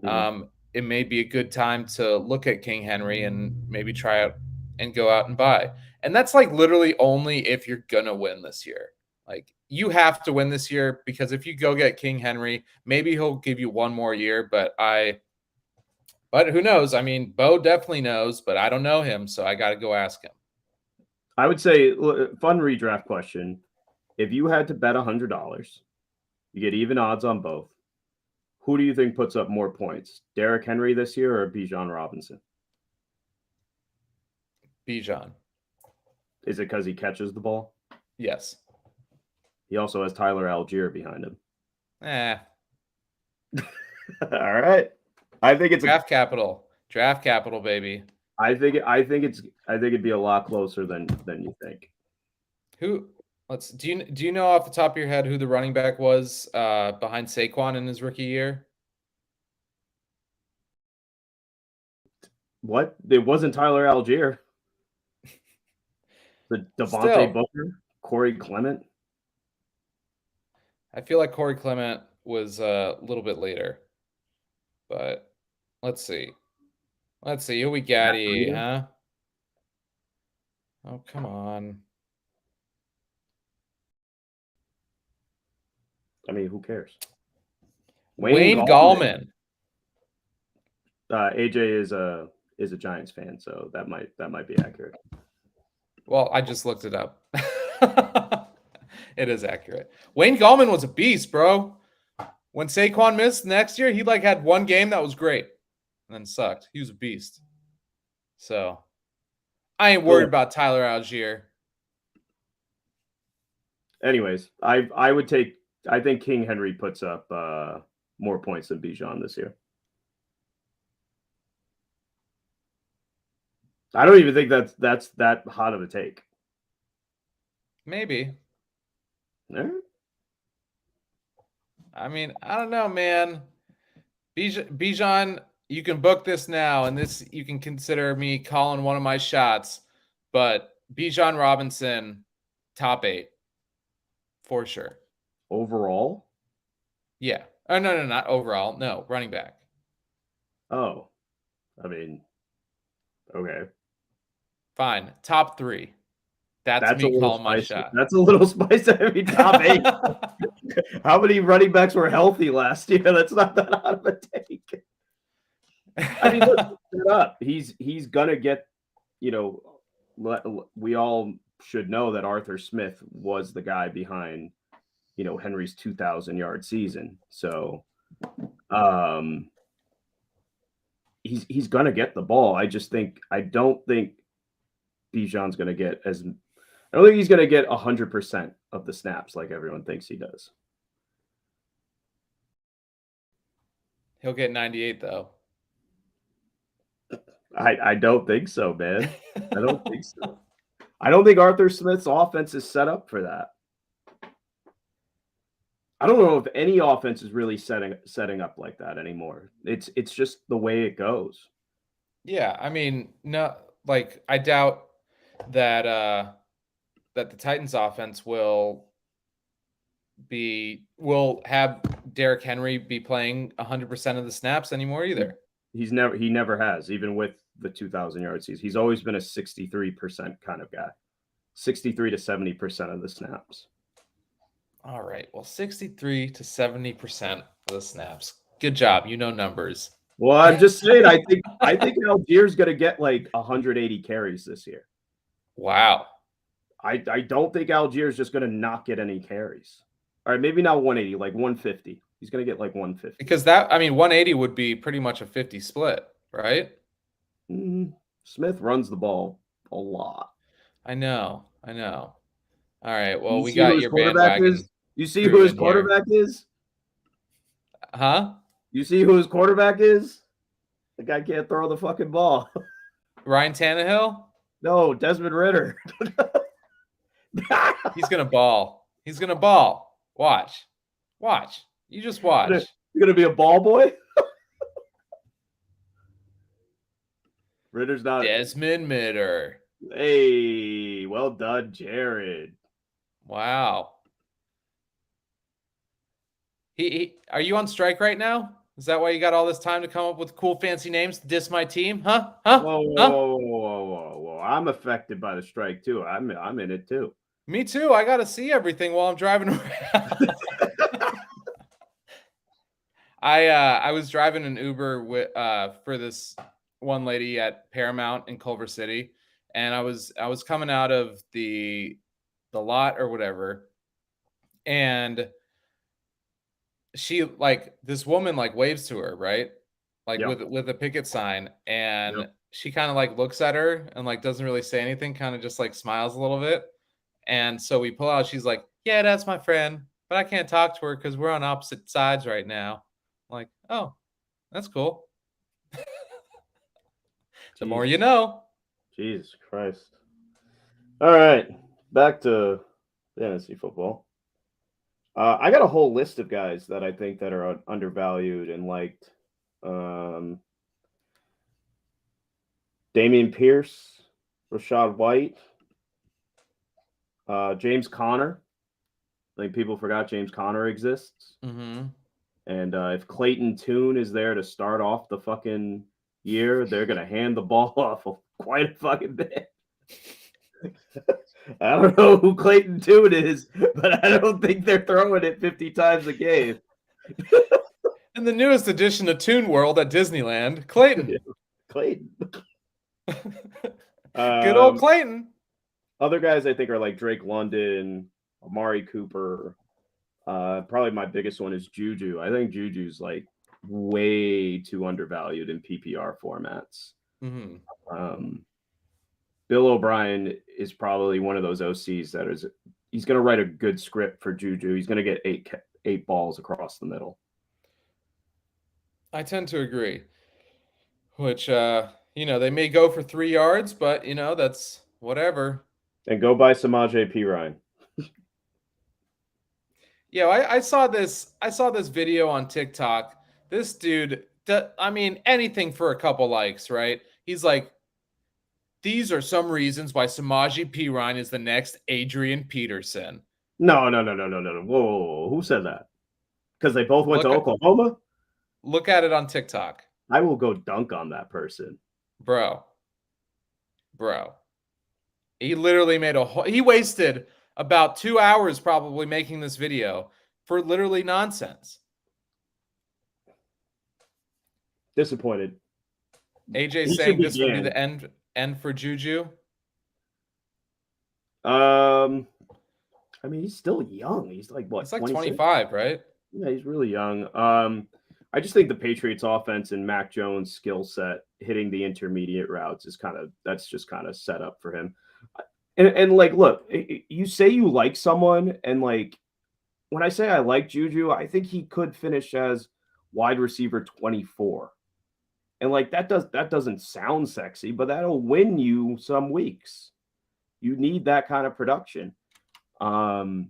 it may be a good time to look at King Henry and maybe try out and go out and buy. And that's like literally only if you're gonna win this year. Like, you have to win this year, because if you go get King Henry, maybe he'll give you one more year, but who knows? I mean, Bo definitely knows, but I don't know him, so I got to go ask him. I would say, fun redraft question. If you had to bet $100, you get even odds on both. Who do you think puts up more points, Derrick Henry this year or Bijan Robinson? Bijan. Is it because he catches the ball? Yes. He also has Tyler Algier behind him. All right. I think it's draft capital. Draft capital, baby. I think it'd be a lot closer than you think. Do you know off the top of your head who the running back was behind Saquon in his rookie year? What? It wasn't Tyler Algier. The Devontae Booker, Corey Clement. I feel like Corey Clement was a little bit later, but let's see. Who we got here, huh? Oh, come on. I mean, who cares? Wayne Gallman. AJ is a Giants fan, so that might be accurate. Well, I just looked it up. It is accurate. Wayne Gallman was a beast, bro. When Saquon missed next year, he like had one game that was great and then sucked. He was a beast. So I ain't worried about Tyler Algier. Anyways, I think King Henry puts up more points than Bijan this year. I don't even think that's that hot of a take. Maybe. Right. I mean, I don't know, man. Bijan, you can book this now, and this you can consider me calling one of my shots. But Bijan Robinson, top 8 for sure. Overall? Yeah. Oh, no, not overall. No, running back. Oh, I mean, okay. Fine. Top 3. That's me calling my shot. That's a little spicy. I mean, top 8. How many running backs were healthy last year? That's not that hot of a take. I mean, look it up. He's gonna get. We all should know that Arthur Smith was the guy behind, Henry's 2,000-yard season. So, he's gonna get the ball. I don't think Bijan's gonna get as. I don't think he's going to get 100% of the snaps like everyone thinks he does. He'll get 98, though. I don't think so, man. I don't think so. I don't think Arthur Smith's offense is set up for that. I don't know if any offense is really setting up like that anymore. It's just the way it goes. Yeah, I mean, no, like I doubt that that the Titans offense will have Derrick Henry be playing 100% of the snaps anymore either. He never has, even with the 2,000 yard season. He's always been a 63% kind of guy. 63 to 70% of the snaps. All right. Well, 63 to 70% of the snaps. Good job. You know numbers. Well, I'm just saying, I think Algiers going to get like 180 carries this year. Wow. I don't think Algiers just going to not get any carries. All right, maybe not 180, like 150. He's going to get like 150. Because 180 would be pretty much a 50 split, right? Smith runs the ball a lot. I know. All right. Well, we got your bandwagon. You see who his quarterback is? Huh? You see who his quarterback is? The guy can't throw the fucking ball. Ryan Tannehill? No, Desmond Ridder. He's going to ball. Watch. You just watch. You're going to be a ball boy? Ritter's not. Desmond Ridder. Hey, well done, Jared. Wow. Are you on strike right now? Is that why you got all this time to come up with cool, fancy names to diss my team? Huh? Whoa. I'm affected by the strike, too. I'm in it, too. Me, too. I got to see everything while I'm driving around. I was driving an Uber for this one lady at Paramount in Culver City, and I was coming out of the lot or whatever, and she this woman waves to her, right? With a picket sign, and she kind of looks at her and doesn't really say anything, kind of just smiles a little bit. And so we pull out, she's like, yeah, that's my friend, but I can't talk to her because we're on opposite sides right now. I'm like, oh, that's cool. The more you know. Jesus Christ. All right, back to fantasy football. I got a whole list of guys that I think that are undervalued and liked. Dameon Pierce, Rachaad White, James Conner. I think people forgot James Conner exists. Mm-hmm. And if Clayton Tune is there to start off the fucking year, they're going to hand the ball off quite a fucking bit. I don't know who Clayton Tune is, but I don't think they're throwing it 50 times a game. And the newest addition to Toon World at Disneyland, Clayton. Yeah, Clayton. Good old Clayton. Other guys I think are like Drake London, Amari Cooper. Probably my biggest one is Juju. I think Juju's way too undervalued in PPR formats. Mm-hmm. Bill O'Brien is probably one of those OCs he's going to write a good script for Juju. He's going to get eight balls across the middle. I tend to agree. Which, they may go for 3 yards, but, that's whatever. And go buy Samaje Perine. Yeah, I saw this video on TikTok. This dude, anything for a couple likes, right? He's like, these are some reasons why Samaje Perine is the next Adrian Peterson. No. Whoa. Who said that? Because they both went to Oklahoma? Look at it on TikTok. I will go dunk on that person. Bro. He literally he wasted about 2 hours probably making this video for literally nonsense. Disappointed. AJ saying this will be the end for Juju. He's still young. He's what? He's 25, right? Yeah, he's really young. I just think the Patriots offense and Mac Jones' skill set hitting the intermediate routes is that's just kind of set up for him. And look, you say you like someone, and when I say I like Juju, I think he could finish as wide receiver 24. And that doesn't sound sexy, but that'll win you some weeks. You need that kind of production. And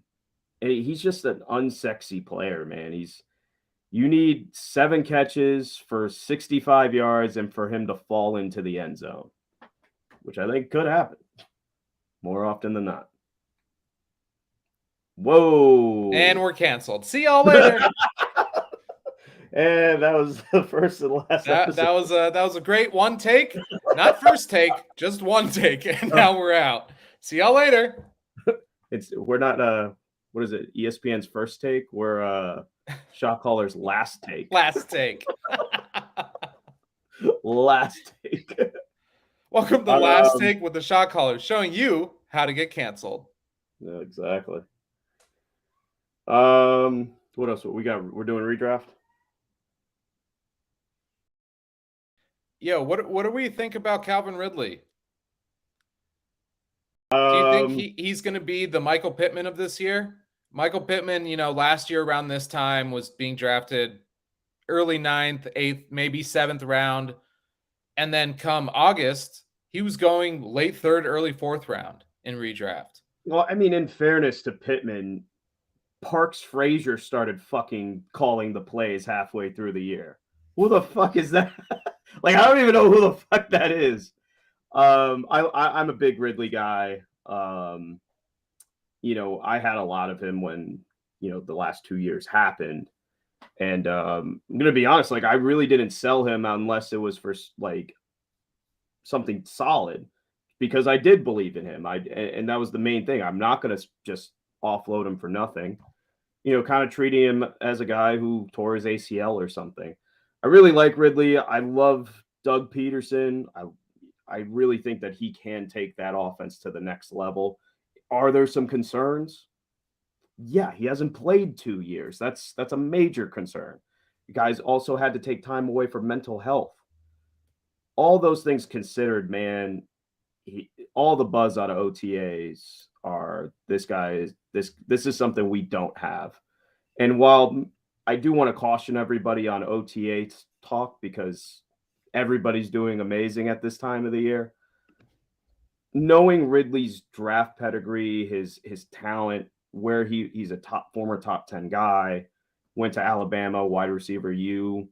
he's just an unsexy player, man. You need 7 catches for 65 yards and for him to fall into the end zone, which I think could happen more often than not. Whoa. And we're canceled. See y'all later. And that was the first and last episode. That was a great one take. Not first take, just one take. And now we're out. See y'all later. We're not what is it? ESPN's first take? We're shot caller's last take. Last take. Last take. Welcome to Last Take with the shot caller, showing you how to get canceled. Yeah, exactly. What else? We got? We're doing redraft. Yo, what do we think about Calvin Ridley? Do you think he's going to be the Michael Pittman of this year? Michael Pittman, last year around this time was being drafted early 9th, 8th, maybe 7th round. And then come August, he was going late 3rd, early 4th round in redraft. Well, I mean, in fairness to Pittman, Parks Frazier started fucking calling the plays halfway through the year. Who the fuck is that? Like, I don't even know who the fuck that is. I'm a big Ridley guy. I had a lot of him when, the last 2 years happened. And I'm going to be honest, like, I really didn't sell him unless it was for, like, something solid, because I did believe in him. And that was the main thing. I'm not going to just offload him for nothing. Kind of treating him as a guy who tore his ACL or something. I really like Ridley. I love Doug Peterson. I really think that he can take that offense to the next level. Are there some concerns? Yeah, he hasn't played 2 years. That's a major concern. You guys also had to take time away for mental health. All those things considered, man, all the buzz out of OTAs are this is something we don't have. And while I do want to caution everybody on OTA talk, because everybody's doing amazing at this time of the year, knowing Ridley's draft pedigree, his talent, where he's a former top 10 guy, went to Alabama, wide receiver U.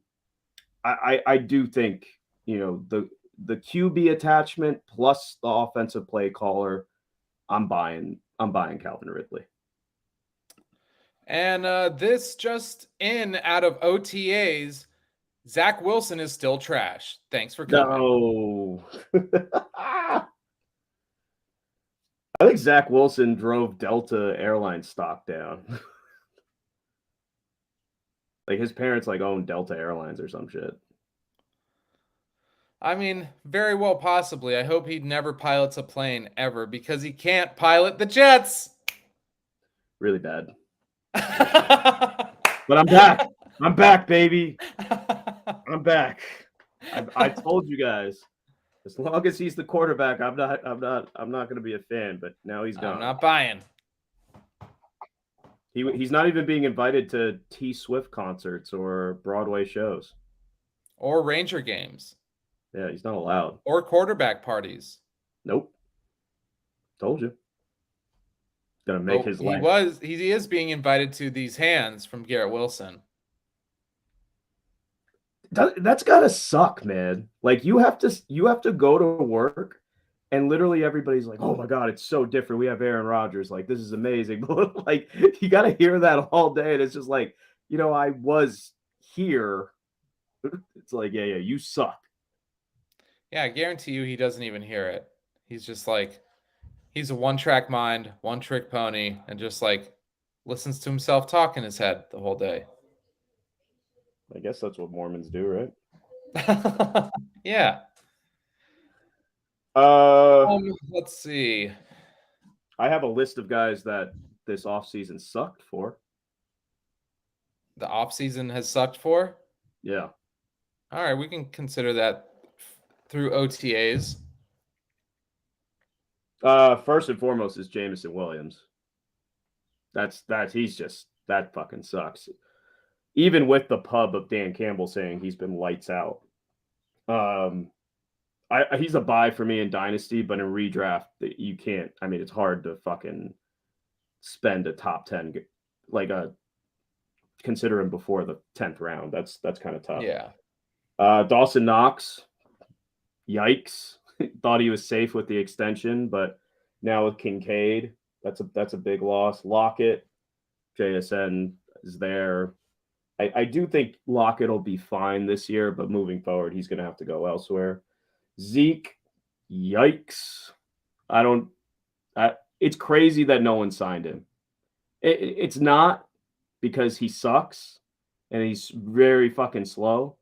I do think, the QB attachment plus the offensive play caller, I'm buying Calvin Ridley. And this just in out of OTAs, Zach Wilson is still trash. Thanks for coming. No. I think Zach Wilson drove Delta Airlines stock down. Like, his parents own Delta Airlines or some shit. I mean, very well possibly. I hope he never pilots a plane ever, because he can't pilot the jets. Really bad. But I'm back. I'm back, baby. I'm back. I told you guys, as long as he's the quarterback, I'm not going to be a fan. But now he's gone. I'm not buying. He's not even being invited to T Swift concerts or Broadway shows or Ranger games. Yeah, he's not allowed. Or quarterback parties. Nope. Told you. Gonna make his life. He is being invited to these hands from Garrett Wilson. That's gotta suck, man. Like, you have to go to work and literally everybody's like, oh my God, it's so different. We have Aaron Rodgers. Like, this is amazing. But like, you gotta hear that all day. And it's just like, I was here. It's like, yeah, you suck. Yeah, I guarantee you he doesn't even hear it. He's just like, he's a one-track mind, one-trick pony, and just like listens to himself talk in his head the whole day. I guess that's what Mormons do, right? Yeah. Let's see. I have a list of guys that this offseason sucked for. The offseason has sucked for? Yeah. All right, we can consider that through OTAs. First and foremost is Jameson Williams. That fucking sucks. Even with the pub of Dan Campbell saying he's been lights out. He's a buy for me in Dynasty, but in redraft, you can't. I mean, it's hard to fucking spend a top 10, like consider him before the 10th round. That's kind of tough. Yeah. Dawson Knox, yikes. Thought he was safe with the extension, but now with Kincaid, that's a big loss. Lockett, JSN is there. I do think Lockett will be fine this year, but moving forward, he's going to have to go elsewhere. Zeke, yikes. It's crazy that no one signed him. It's not because he sucks and he's very fucking slow,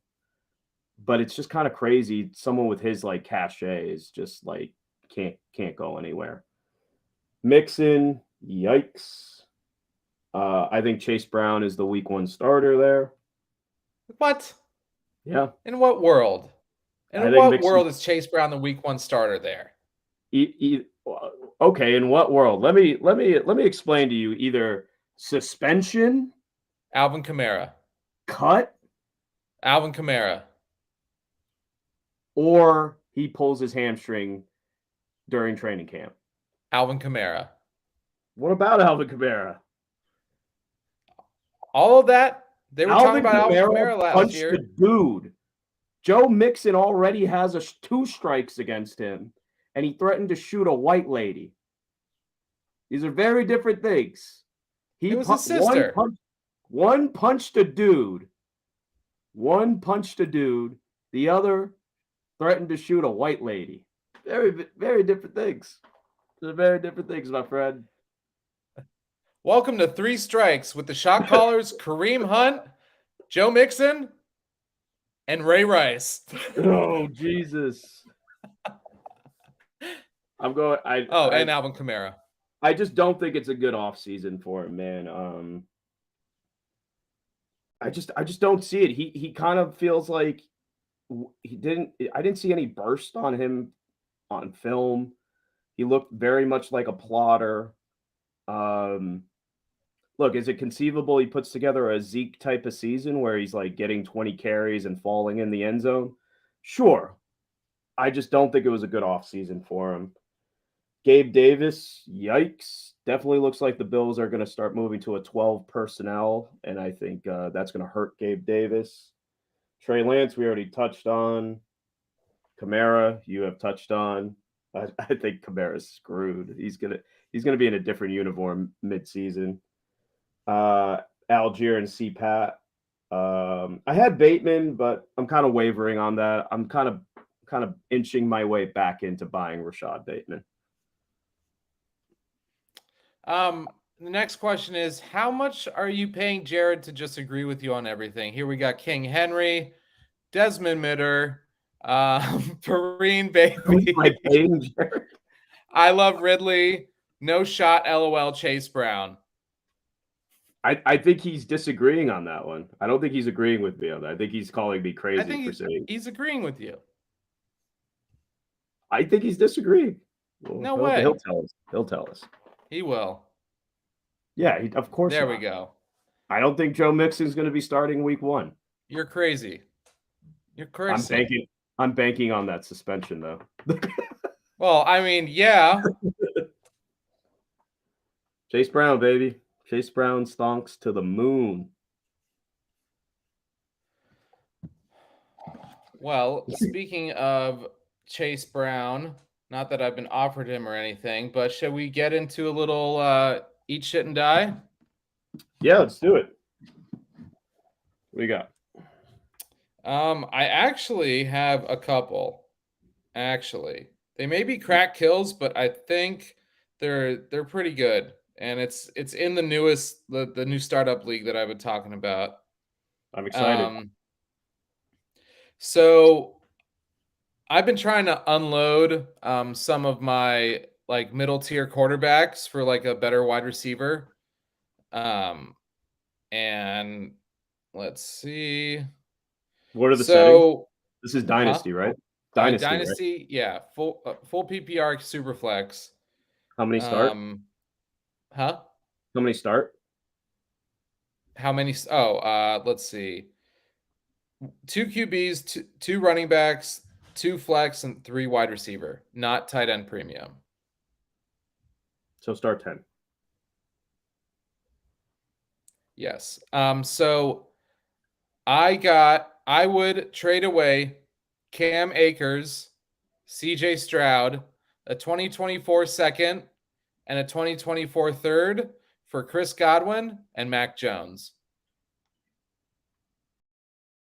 but it's just kind of crazy. Someone with his like cachet is just like can't go anywhere. Mixon, yikes. I think Chase Brown is the week 1 starter there. What? Yeah. In what world? In what world is Chase Brown the week 1 starter there? Okay, in what world? Let me explain to you. Either suspension, Alvin Kamara, cut, Alvin Kamara, or he pulls his hamstring during training camp. Alvin Kamara. What about Alvin Kamara? All of that, they were talking about Alvin Kamara last year. The dude. Joe Mixon already has 2 strikes against him, and he threatened to shoot a white lady. These are very different things. It was his sister. One punched a dude. The other threatened to shoot a white lady. Very, very different things. They're very different things, my friend. Welcome to 3 Strikes with the shot callers Kareem Hunt, Joe Mixon, and Ray Rice. Oh, Jesus. And Alvin Kamara. I just don't think it's a good offseason for him, man. I just don't see it. He kind of feels like I didn't see any burst on him on film. He looked very much like a plotter. Look, is it conceivable he puts together a Zeke type of season where he's like getting 20 carries and falling in the end zone? Sure. I just don't think it was a good offseason for him. Gabe Davis, yikes. Definitely looks like the Bills are going to start moving to a 12 personnel, and I think that's going to hurt Gabe Davis. Trey Lance, we already touched on. Kamara, you have touched on. I think Kamara's screwed. He's gonna be in a different uniform mid-season. Algier and CPAT. I had Bateman, but I'm kind of wavering on that. I'm kind of inching my way back into buying Rashad Bateman. The next question is, how much are you paying Jared to just agree with you on everything? Here we got King Henry, Desmond Mitter, Perrine Baby. I love Ridley. No shot, LOL, Chase Brown. I think he's disagreeing on that one. I don't think he's agreeing with me on that. I think he's calling me crazy for saying he's agreeing with you. I think he's disagreeing. Well, no way. He'll tell us. He'll tell us. He will. Yeah, of course. There we go. I don't think Joe Mixon's going to be starting week 1. You're crazy. You're crazy. I'm banking on that suspension, though. Well, I mean, yeah. Chase Brown, baby. Chase Brown stonks to the moon. Well, speaking of Chase Brown, not that I've been offered him or anything, but should we get into a little eat shit and die? Yeah, let's do it. What do you got? I actually have a couple. Actually, they may be crack kills, but I think they're pretty good, and it's in the new startup league that I've been talking about. I'm excited. So I've been trying to unload some of my like middle tier quarterbacks for like a better wide receiver. And let's see. What are the settings? This is Dynasty, right? Dynasty, right? Yeah. Full PPR super flex. How many start? How many start? How many? Let's see. 2 QBs, two running backs, 2 flex, and 3 wide receiver, not tight end premium. So start 10. Yes. So I would trade away Cam Akers, CJ Stroud, a 2024 second, and a 2024 third for Chris Godwin and Mac Jones.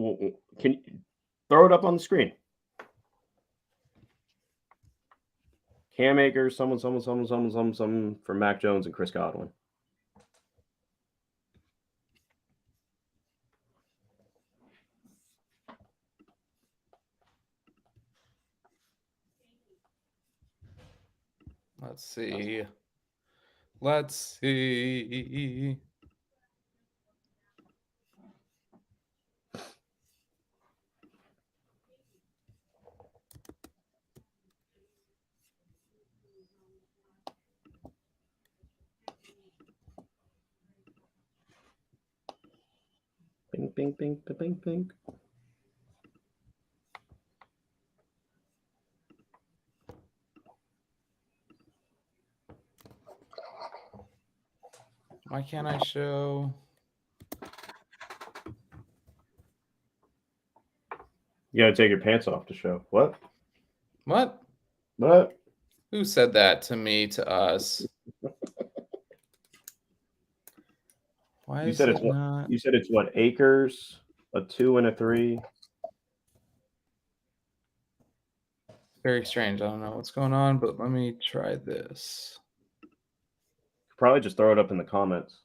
Can you throw it up on the screen? Cam Akers, someone for Mac Jones and Chris Godwin. Let's see. Let's see. Bing, bing, bing, bing, bing, bing. Why can't I show? You gotta take your pants off to show. What? What? What? Who said that to me, to us? Why You is said it it's what? not? You said it's what? Akers, a 2 and a 3. Very strange. I don't know what's going on, but let me try this. Probably just throw it up in the comments.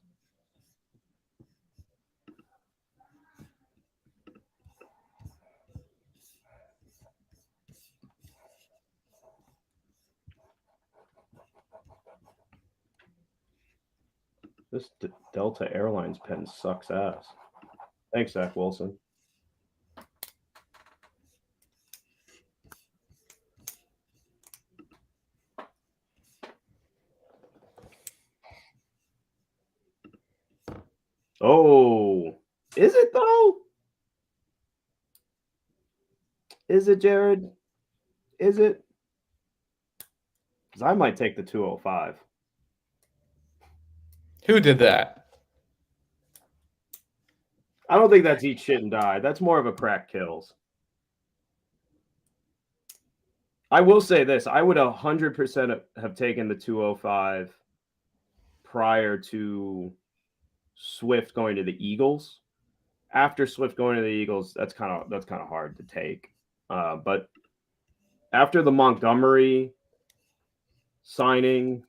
This Delta Airlines pen sucks ass. Thanks, Zach Wilson. Oh, is it though? Is it, Jared? Is it? Because I might take the 205. Who did that? I don't think that's eat shit and die. That's more of a crack kills. I will say this. I would 100% have taken the 205 prior to Swift going to the Eagles. After Swift going to the Eagles, that's kind of hard to take. But after the Montgomery signing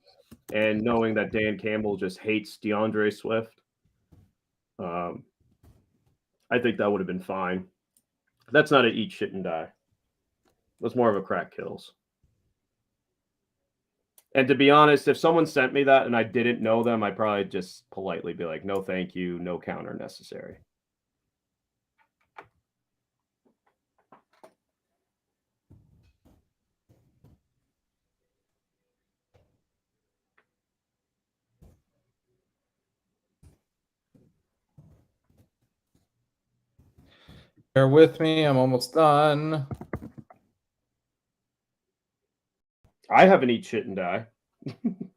and knowing that Dan Campbell just hates DeAndre Swift, I think that would have been fine. That's not an eat shit and die. That's more of a crack kills. And to be honest, if someone sent me that and I didn't know them, I'd probably just politely be like, no, thank you. No counter necessary. Bear with me. I'm almost done. I haven't eat shit and die. I'm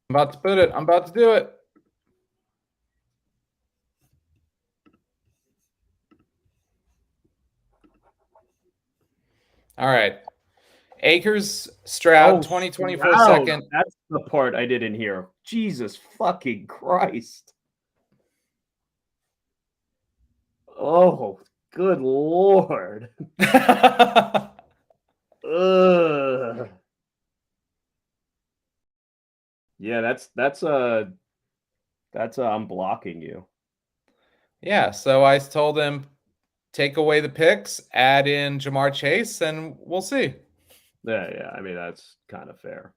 about to put it. I'm about to do it. All right. Akers, Stroud, 2024 second. That's the part I didn't hear. Jesus fucking Christ. Oh, good Lord. Ugh. Yeah, that's I'm blocking you. Yeah, so I told him take away the picks, add in Jamar Chase, and we'll see. Yeah. I mean, that's kind of fair.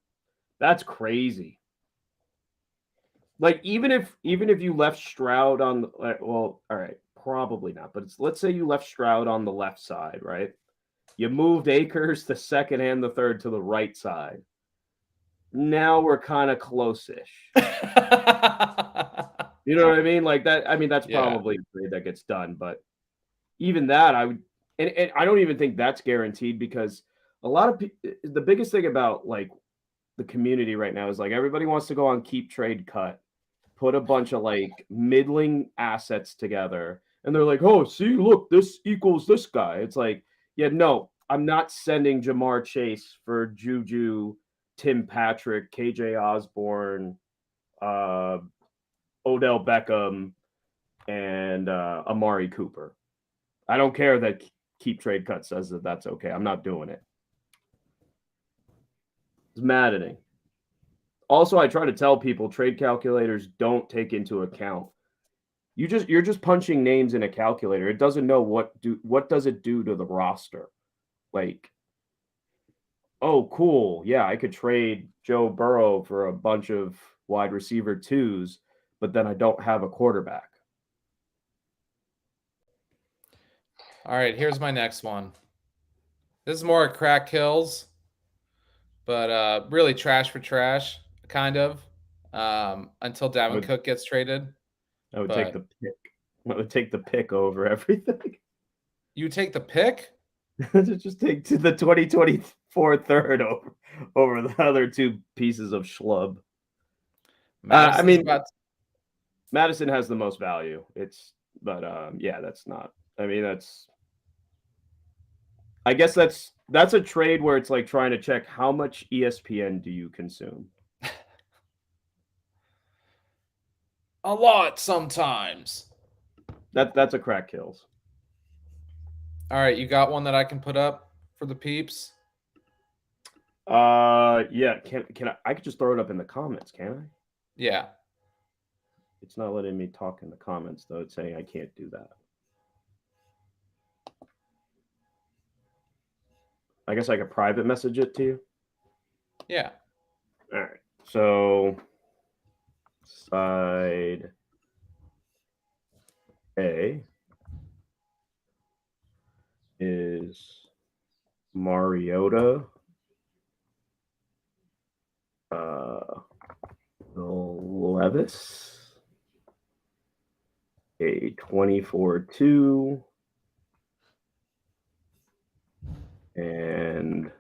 That's crazy. Like even if you left Stroud on the well, all right, probably not. But let's say you left Stroud on the left side, right? You moved Akers the second and the third to the right side. Now we're kind of close-ish. You know what I mean? Like that. I mean, that's probably a trade that gets done. But even that, and I don't even think that's guaranteed because a lot of the biggest thing about like the community right now is like everybody wants to go on keep trade cut, put a bunch of like middling assets together, and they're like, oh, see, look, this equals this guy. It's like, yeah, no, I'm not sending Jamar Chase for Juju, Tim Patrick, KJ Osborne, Odell Beckham, and Amari Cooper. I don't care that keep trade cut says that that's okay. I'm not doing it. It's maddening. Also, I try to tell people trade calculators don't take into account. You're just punching names in a calculator. It doesn't know what does it do to the roster. Like, oh, cool. Yeah, I could trade Joe Burrow for a bunch of wide receiver twos, but then I don't have a quarterback. All right, here's my next one. This is more crack kills, but really trash for trash, kind of, until Dalvin Cook gets traded. I would take the pick. I would take the pick over everything. You take the pick? Just take to the 2024 third over the other two pieces of schlub. I mean, Madison has the most value. Yeah, that's not. I mean, I guess that's a trade where it's like trying to check how much ESPN do you consume. A lot sometimes. That's a crack kills. All right, you got one that I can put up for the peeps? Yeah. Can I could just throw it up in the comments, can I? Yeah. It's not letting me talk in the comments though. It's saying I can't do that. I guess I could private message it to you. Yeah. All right. So side A is Mariota, Levis, a 24-2, and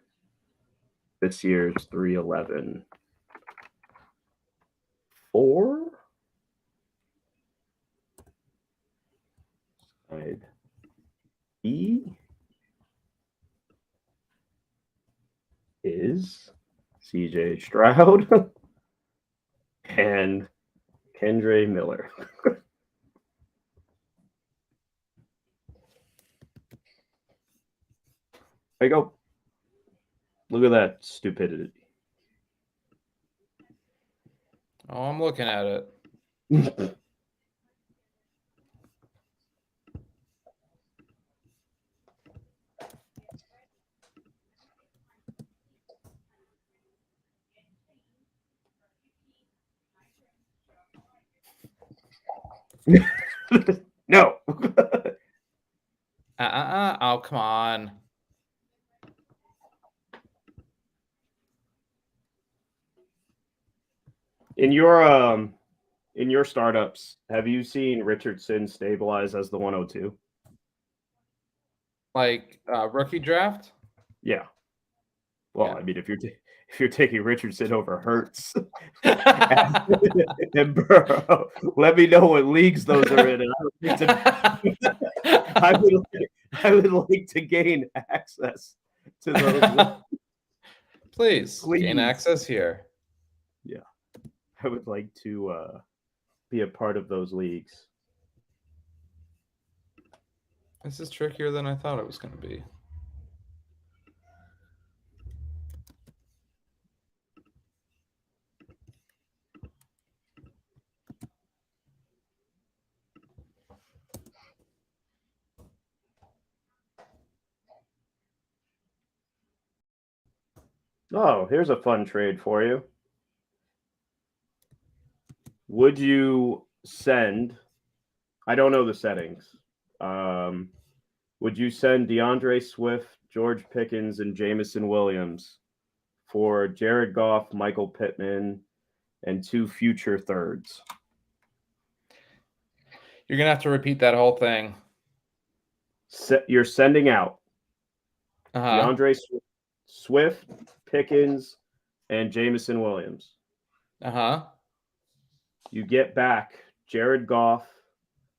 this year's 311. 4. Side E is CJ Stroud and Kendre Miller. There you go. Look at that stupidity. Oh, I'm looking at it. No. Oh, come on. In your startups, have you seen Richardson stabilize as the 102? Like rookie draft? Yeah. Well, yeah. I mean, if you're taking Richardson over Hurts and Burrow, let me know what leagues those are in. And I would like to gain access to those. Please gain access here. Yeah, I would like to be a part of those leagues. This is trickier than I thought it was going to be. Oh, here's a fun trade for you. Would you send, I don't know the settings, would you send DeAndre Swift, George Pickens, and Jamison Williams for Jared Goff, Michael Pittman, and 2 future thirds? You're going to have to repeat that whole thing. You're sending out Uh-huh. DeAndre Swift, Pickens, and Jameson Williams. Uh-huh. You get back Jared Goff,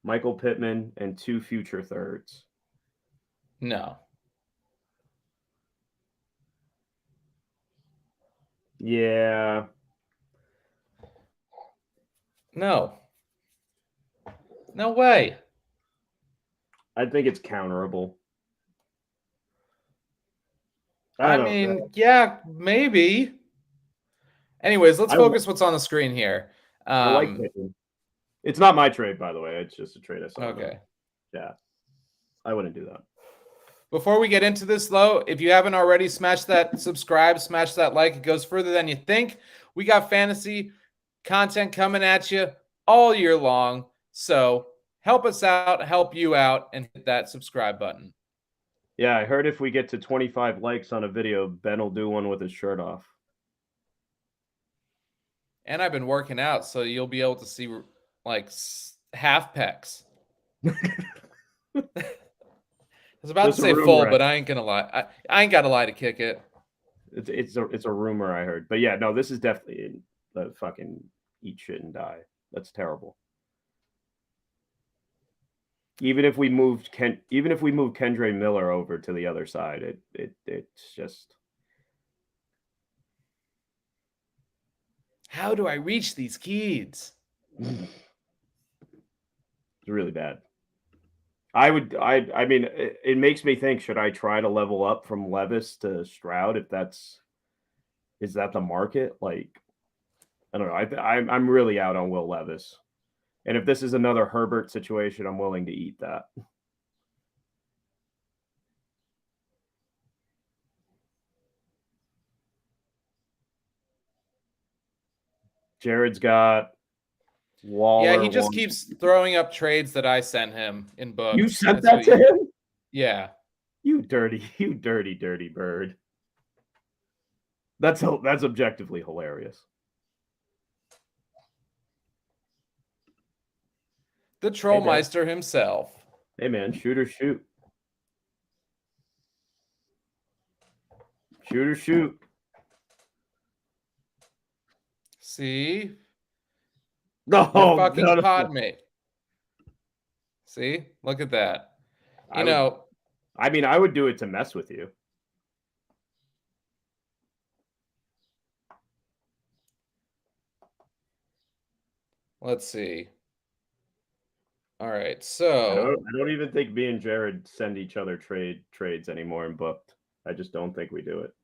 Michael Pittman, and 2 future thirds. No. Yeah. No. No way. I think it's counterable. I don't mean, know. yeah, maybe. Anyways, let's focus what's on the screen here. I like Pittman. It's not my trade, by the way. It's just a trade I saw. Okay. Yeah. I wouldn't do that. Before we get into this, though, if you haven't already, smash that subscribe, smash that like. It goes further than you think. We got fantasy content coming at you all year long. So help us out, help you out, and hit that subscribe button. Yeah, I heard if we get to 25 likes on a video, Ben will do one with his shirt off. And I've been working out, so you'll be able to see like half pecs. I was about to say full, but I ain't gonna lie. I ain't got to lie to kick it. It's a rumor I heard, but yeah, no, this is definitely the fucking eat shit and die. That's terrible. Even if we moved Kendre Miller over to the other side, it's just. How do I reach these kids? It's really bad. I mean, it makes me think, should I try to level up from Levis to Stroud is that the market? Like, I don't know. I'm really out on Will Levis. And if this is another Herbert situation, I'm willing to eat that. Jared's got Waller. Yeah, he just keeps throwing up trades that I sent him in books. You sent that to him? Yeah. You dirty bird. That's objectively hilarious. The Trollmeister himself. Hey, man, shoot or shoot. Shoot or shoot. See? No, fucking pod mate. See? Look at that. I mean, I would do it to mess with you. Let's see. All right, so I don't even think me and Jared send each other trades anymore in booked. I just don't think we do it.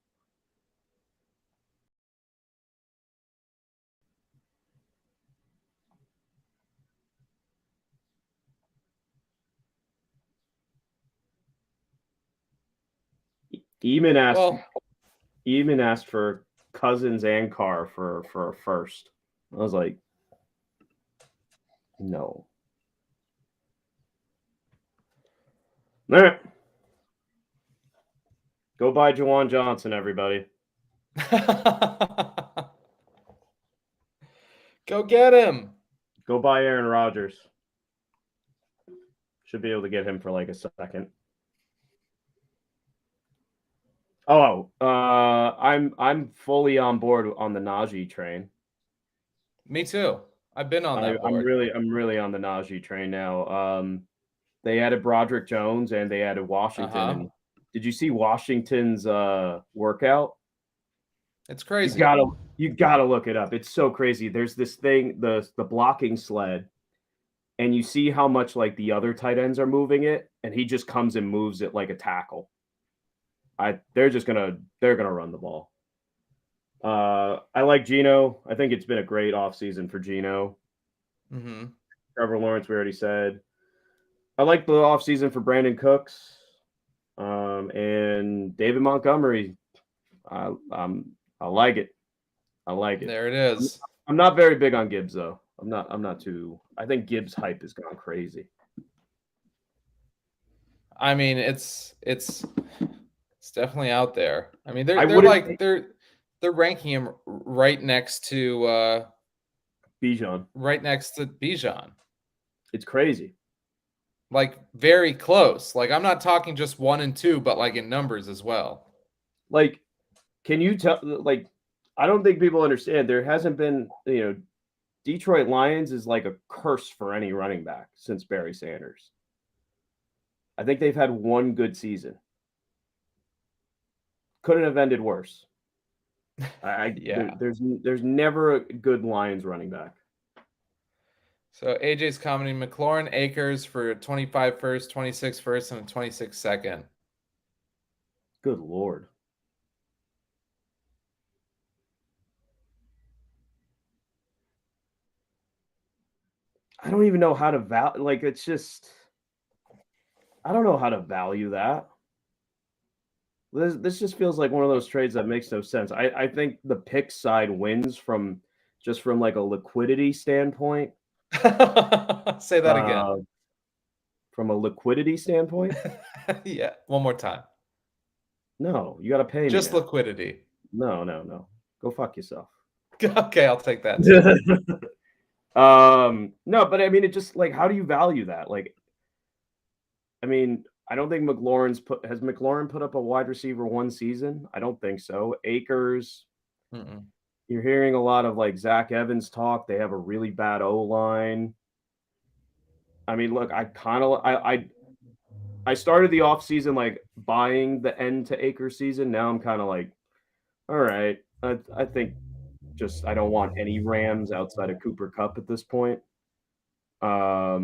Eamon asked for Cousins and Carr for a first. I was like, no. All right. Go buy Juwan Johnson, everybody. Go get him. Go buy Aaron Rodgers. Should be able to get him for like a second. Oh, I'm fully on board on the Najee train. Me too. I've been on that board. I'm really on the Najee train now. They added Broderick Jones and they added Washington. And did you see Washington's workout? It's crazy. You gotta look it up. It's so crazy. There's this thing, the blocking sled, and you see how much like the other tight ends are moving it, and he just comes and moves it like a tackle. They're gonna run the ball. I like Geno. I think it's been a great offseason for Geno. Mm-hmm. Trevor Lawrence, we already said. I like the offseason for Brandon Cooks. And David Montgomery. I like it. I like it. There it is. I'm not very big on Gibbs though. I'm not too. I think Gibbs hype has gone crazy. I mean, it's definitely out there. I mean, they're ranking him right next to Bijan. Right next to Bijan. It's crazy. like very close. Like I'm not talking just 1 and 2, but like in numbers as well. Like, can you tell? Like, I don't think people understand. There hasn't been, Detroit Lions is like a curse for any running back since Barry Sanders. I think they've had one good season. Couldn't have ended worse. Yeah. There's never a good Lions running back. So AJ's commenting McLaurin Akers for 25 first, 26 first, and a 26 second. Good Lord. I don't even know how to value. Like, it's just, I don't know how to value that. This just feels like one of those trades that makes no sense. I think the pick side wins from like a liquidity standpoint. Say that again. From a liquidity standpoint? Yeah, one more time. No, you got to pay me. Just now. liquidity. No. Go fuck yourself. Okay, I'll take that. No, but I mean, it just like, how do you value that? Like, I mean, I don't think has McLaurin put up a wide receiver one season? I don't think so. Akers, you're hearing a lot of like Zach Evans talk. They have a really bad O-line. I mean, look, I started the offseason like buying the end to Akers season. Now I'm kind of like, all right, I think just I don't want any Rams outside of Cooper Kupp at this point. I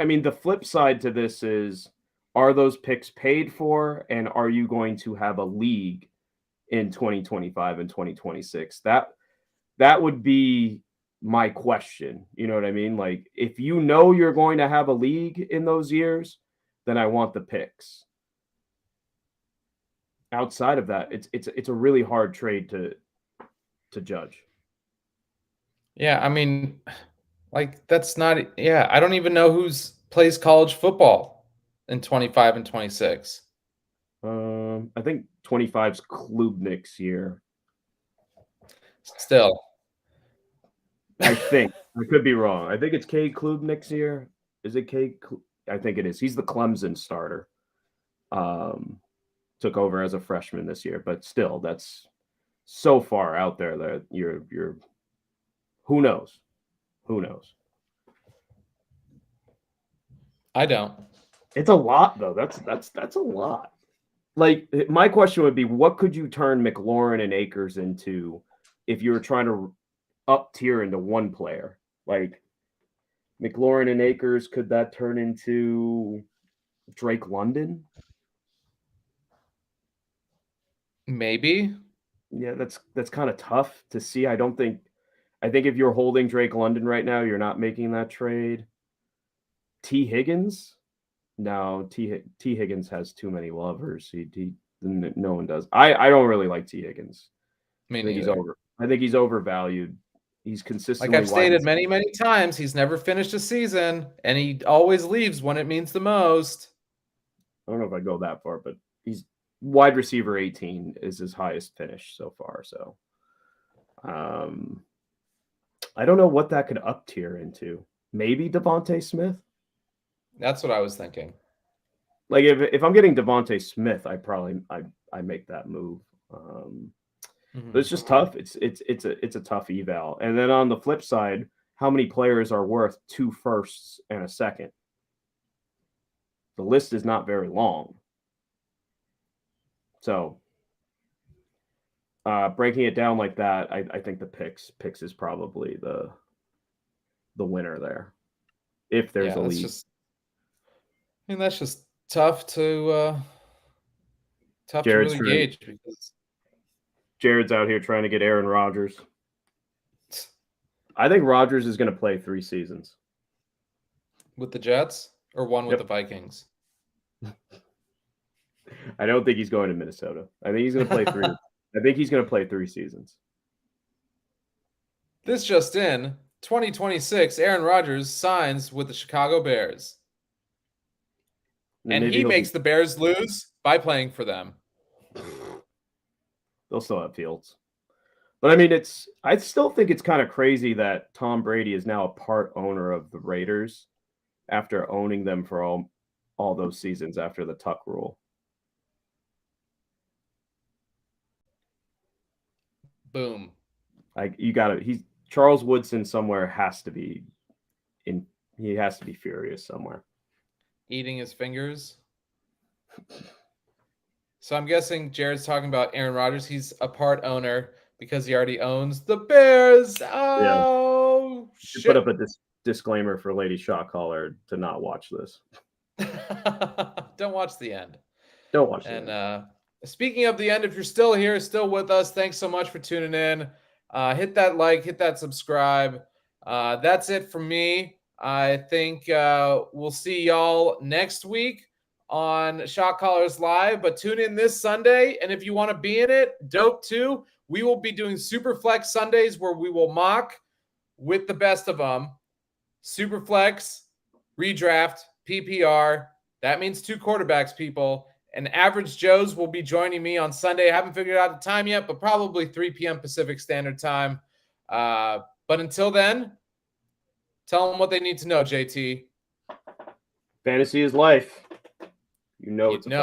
mean, the flip side to this is, are those picks paid for, and are you going to have a league in 2025 and 2026? That would be my question. You know what I mean? Like, if you know you're going to have a league in those years, then I want the picks. Outside of that, it's a really hard trade to judge. Yeah, I mean, like that's not. Yeah, I don't even know who's plays college football in 25 and 26. I think 25's Klubnik's year. Still, I think I could be wrong. I think it's Cade Klubnik's year. Is it Cade? I think it is. He's the Clemson starter. Took over as a freshman this year, but still, that's so far out there that you're. Who knows? Who knows? I don't. It's a lot, though. That's a lot. Like, my question would be, what could you turn McLaurin and Akers into if you were trying to up tier into one player? Like, McLaurin and Akers, could that turn into Drake London? Maybe. Yeah, that's kind of tough to see. I think if you're holding Drake London right now, you're not making that trade. T. Higgins? No, T. Higgins has too many lovers. No one does. I don't really like T. Higgins. Me I think neither. I think he's overvalued. He's consistently, like I've stated many times, he's never finished a season, and he always leaves when it means the most. I don't know if I go that far, but he's wide receiver 18 is his highest finish so far. So, I don't know what that could up tier into. Maybe Devontae Smith. That's what I was thinking. Like, if I'm getting Devontae Smith, I make that move. But it's just tough. It's a tough eval. And then on the flip side, how many players are worth 2 firsts and a second? The list is not very long. So, breaking it down like that, I think the picks is probably the winner there. If there's a lead. That's just tough to Jared's really gauge, because Jared's out here trying to get Aaron Rodgers. I think Rodgers is going to play 3 seasons. With the Jets or one with the Vikings? I don't think he's going to Minnesota. I think he's going to play 3. I think he's going to play 3 seasons. This just in, 2026, Aaron Rodgers signs with the Chicago Bears. And he makes the Bears lose by playing for them. They'll still have Fields. But I mean, I still think it's kind of crazy that Tom Brady is now a part owner of the Raiders after owning them for all those seasons after the Tuck rule. Boom. He's Charles Woodson somewhere has to be he has to be furious somewhere. Eating his fingers. So I'm guessing Jared's talking about Aaron Rodgers. He's a part owner because he already owns the Bears. Oh, shit. Shit. Put up a disclaimer for Lady Shot Caller to not watch this. Don't watch the end. Don't watch the end. And speaking of the end, if you're still here, still with us, thanks so much for tuning in. Hit that like, hit that subscribe. That's it for me. I think we'll see y'all next week on Shot Callers Live, but tune in this Sunday. And if you want to be in it, dope too. We will be doing Super Flex Sundays where we will mock with the best of them. Super Flex, redraft, PPR. That means 2 quarterbacks, people. And Average Joe's will be joining me on Sunday. I haven't figured out the time yet, but probably 3 p.m. Pacific Standard Time. But until then, tell them what they need to know, JT. Fantasy is life. You know it's a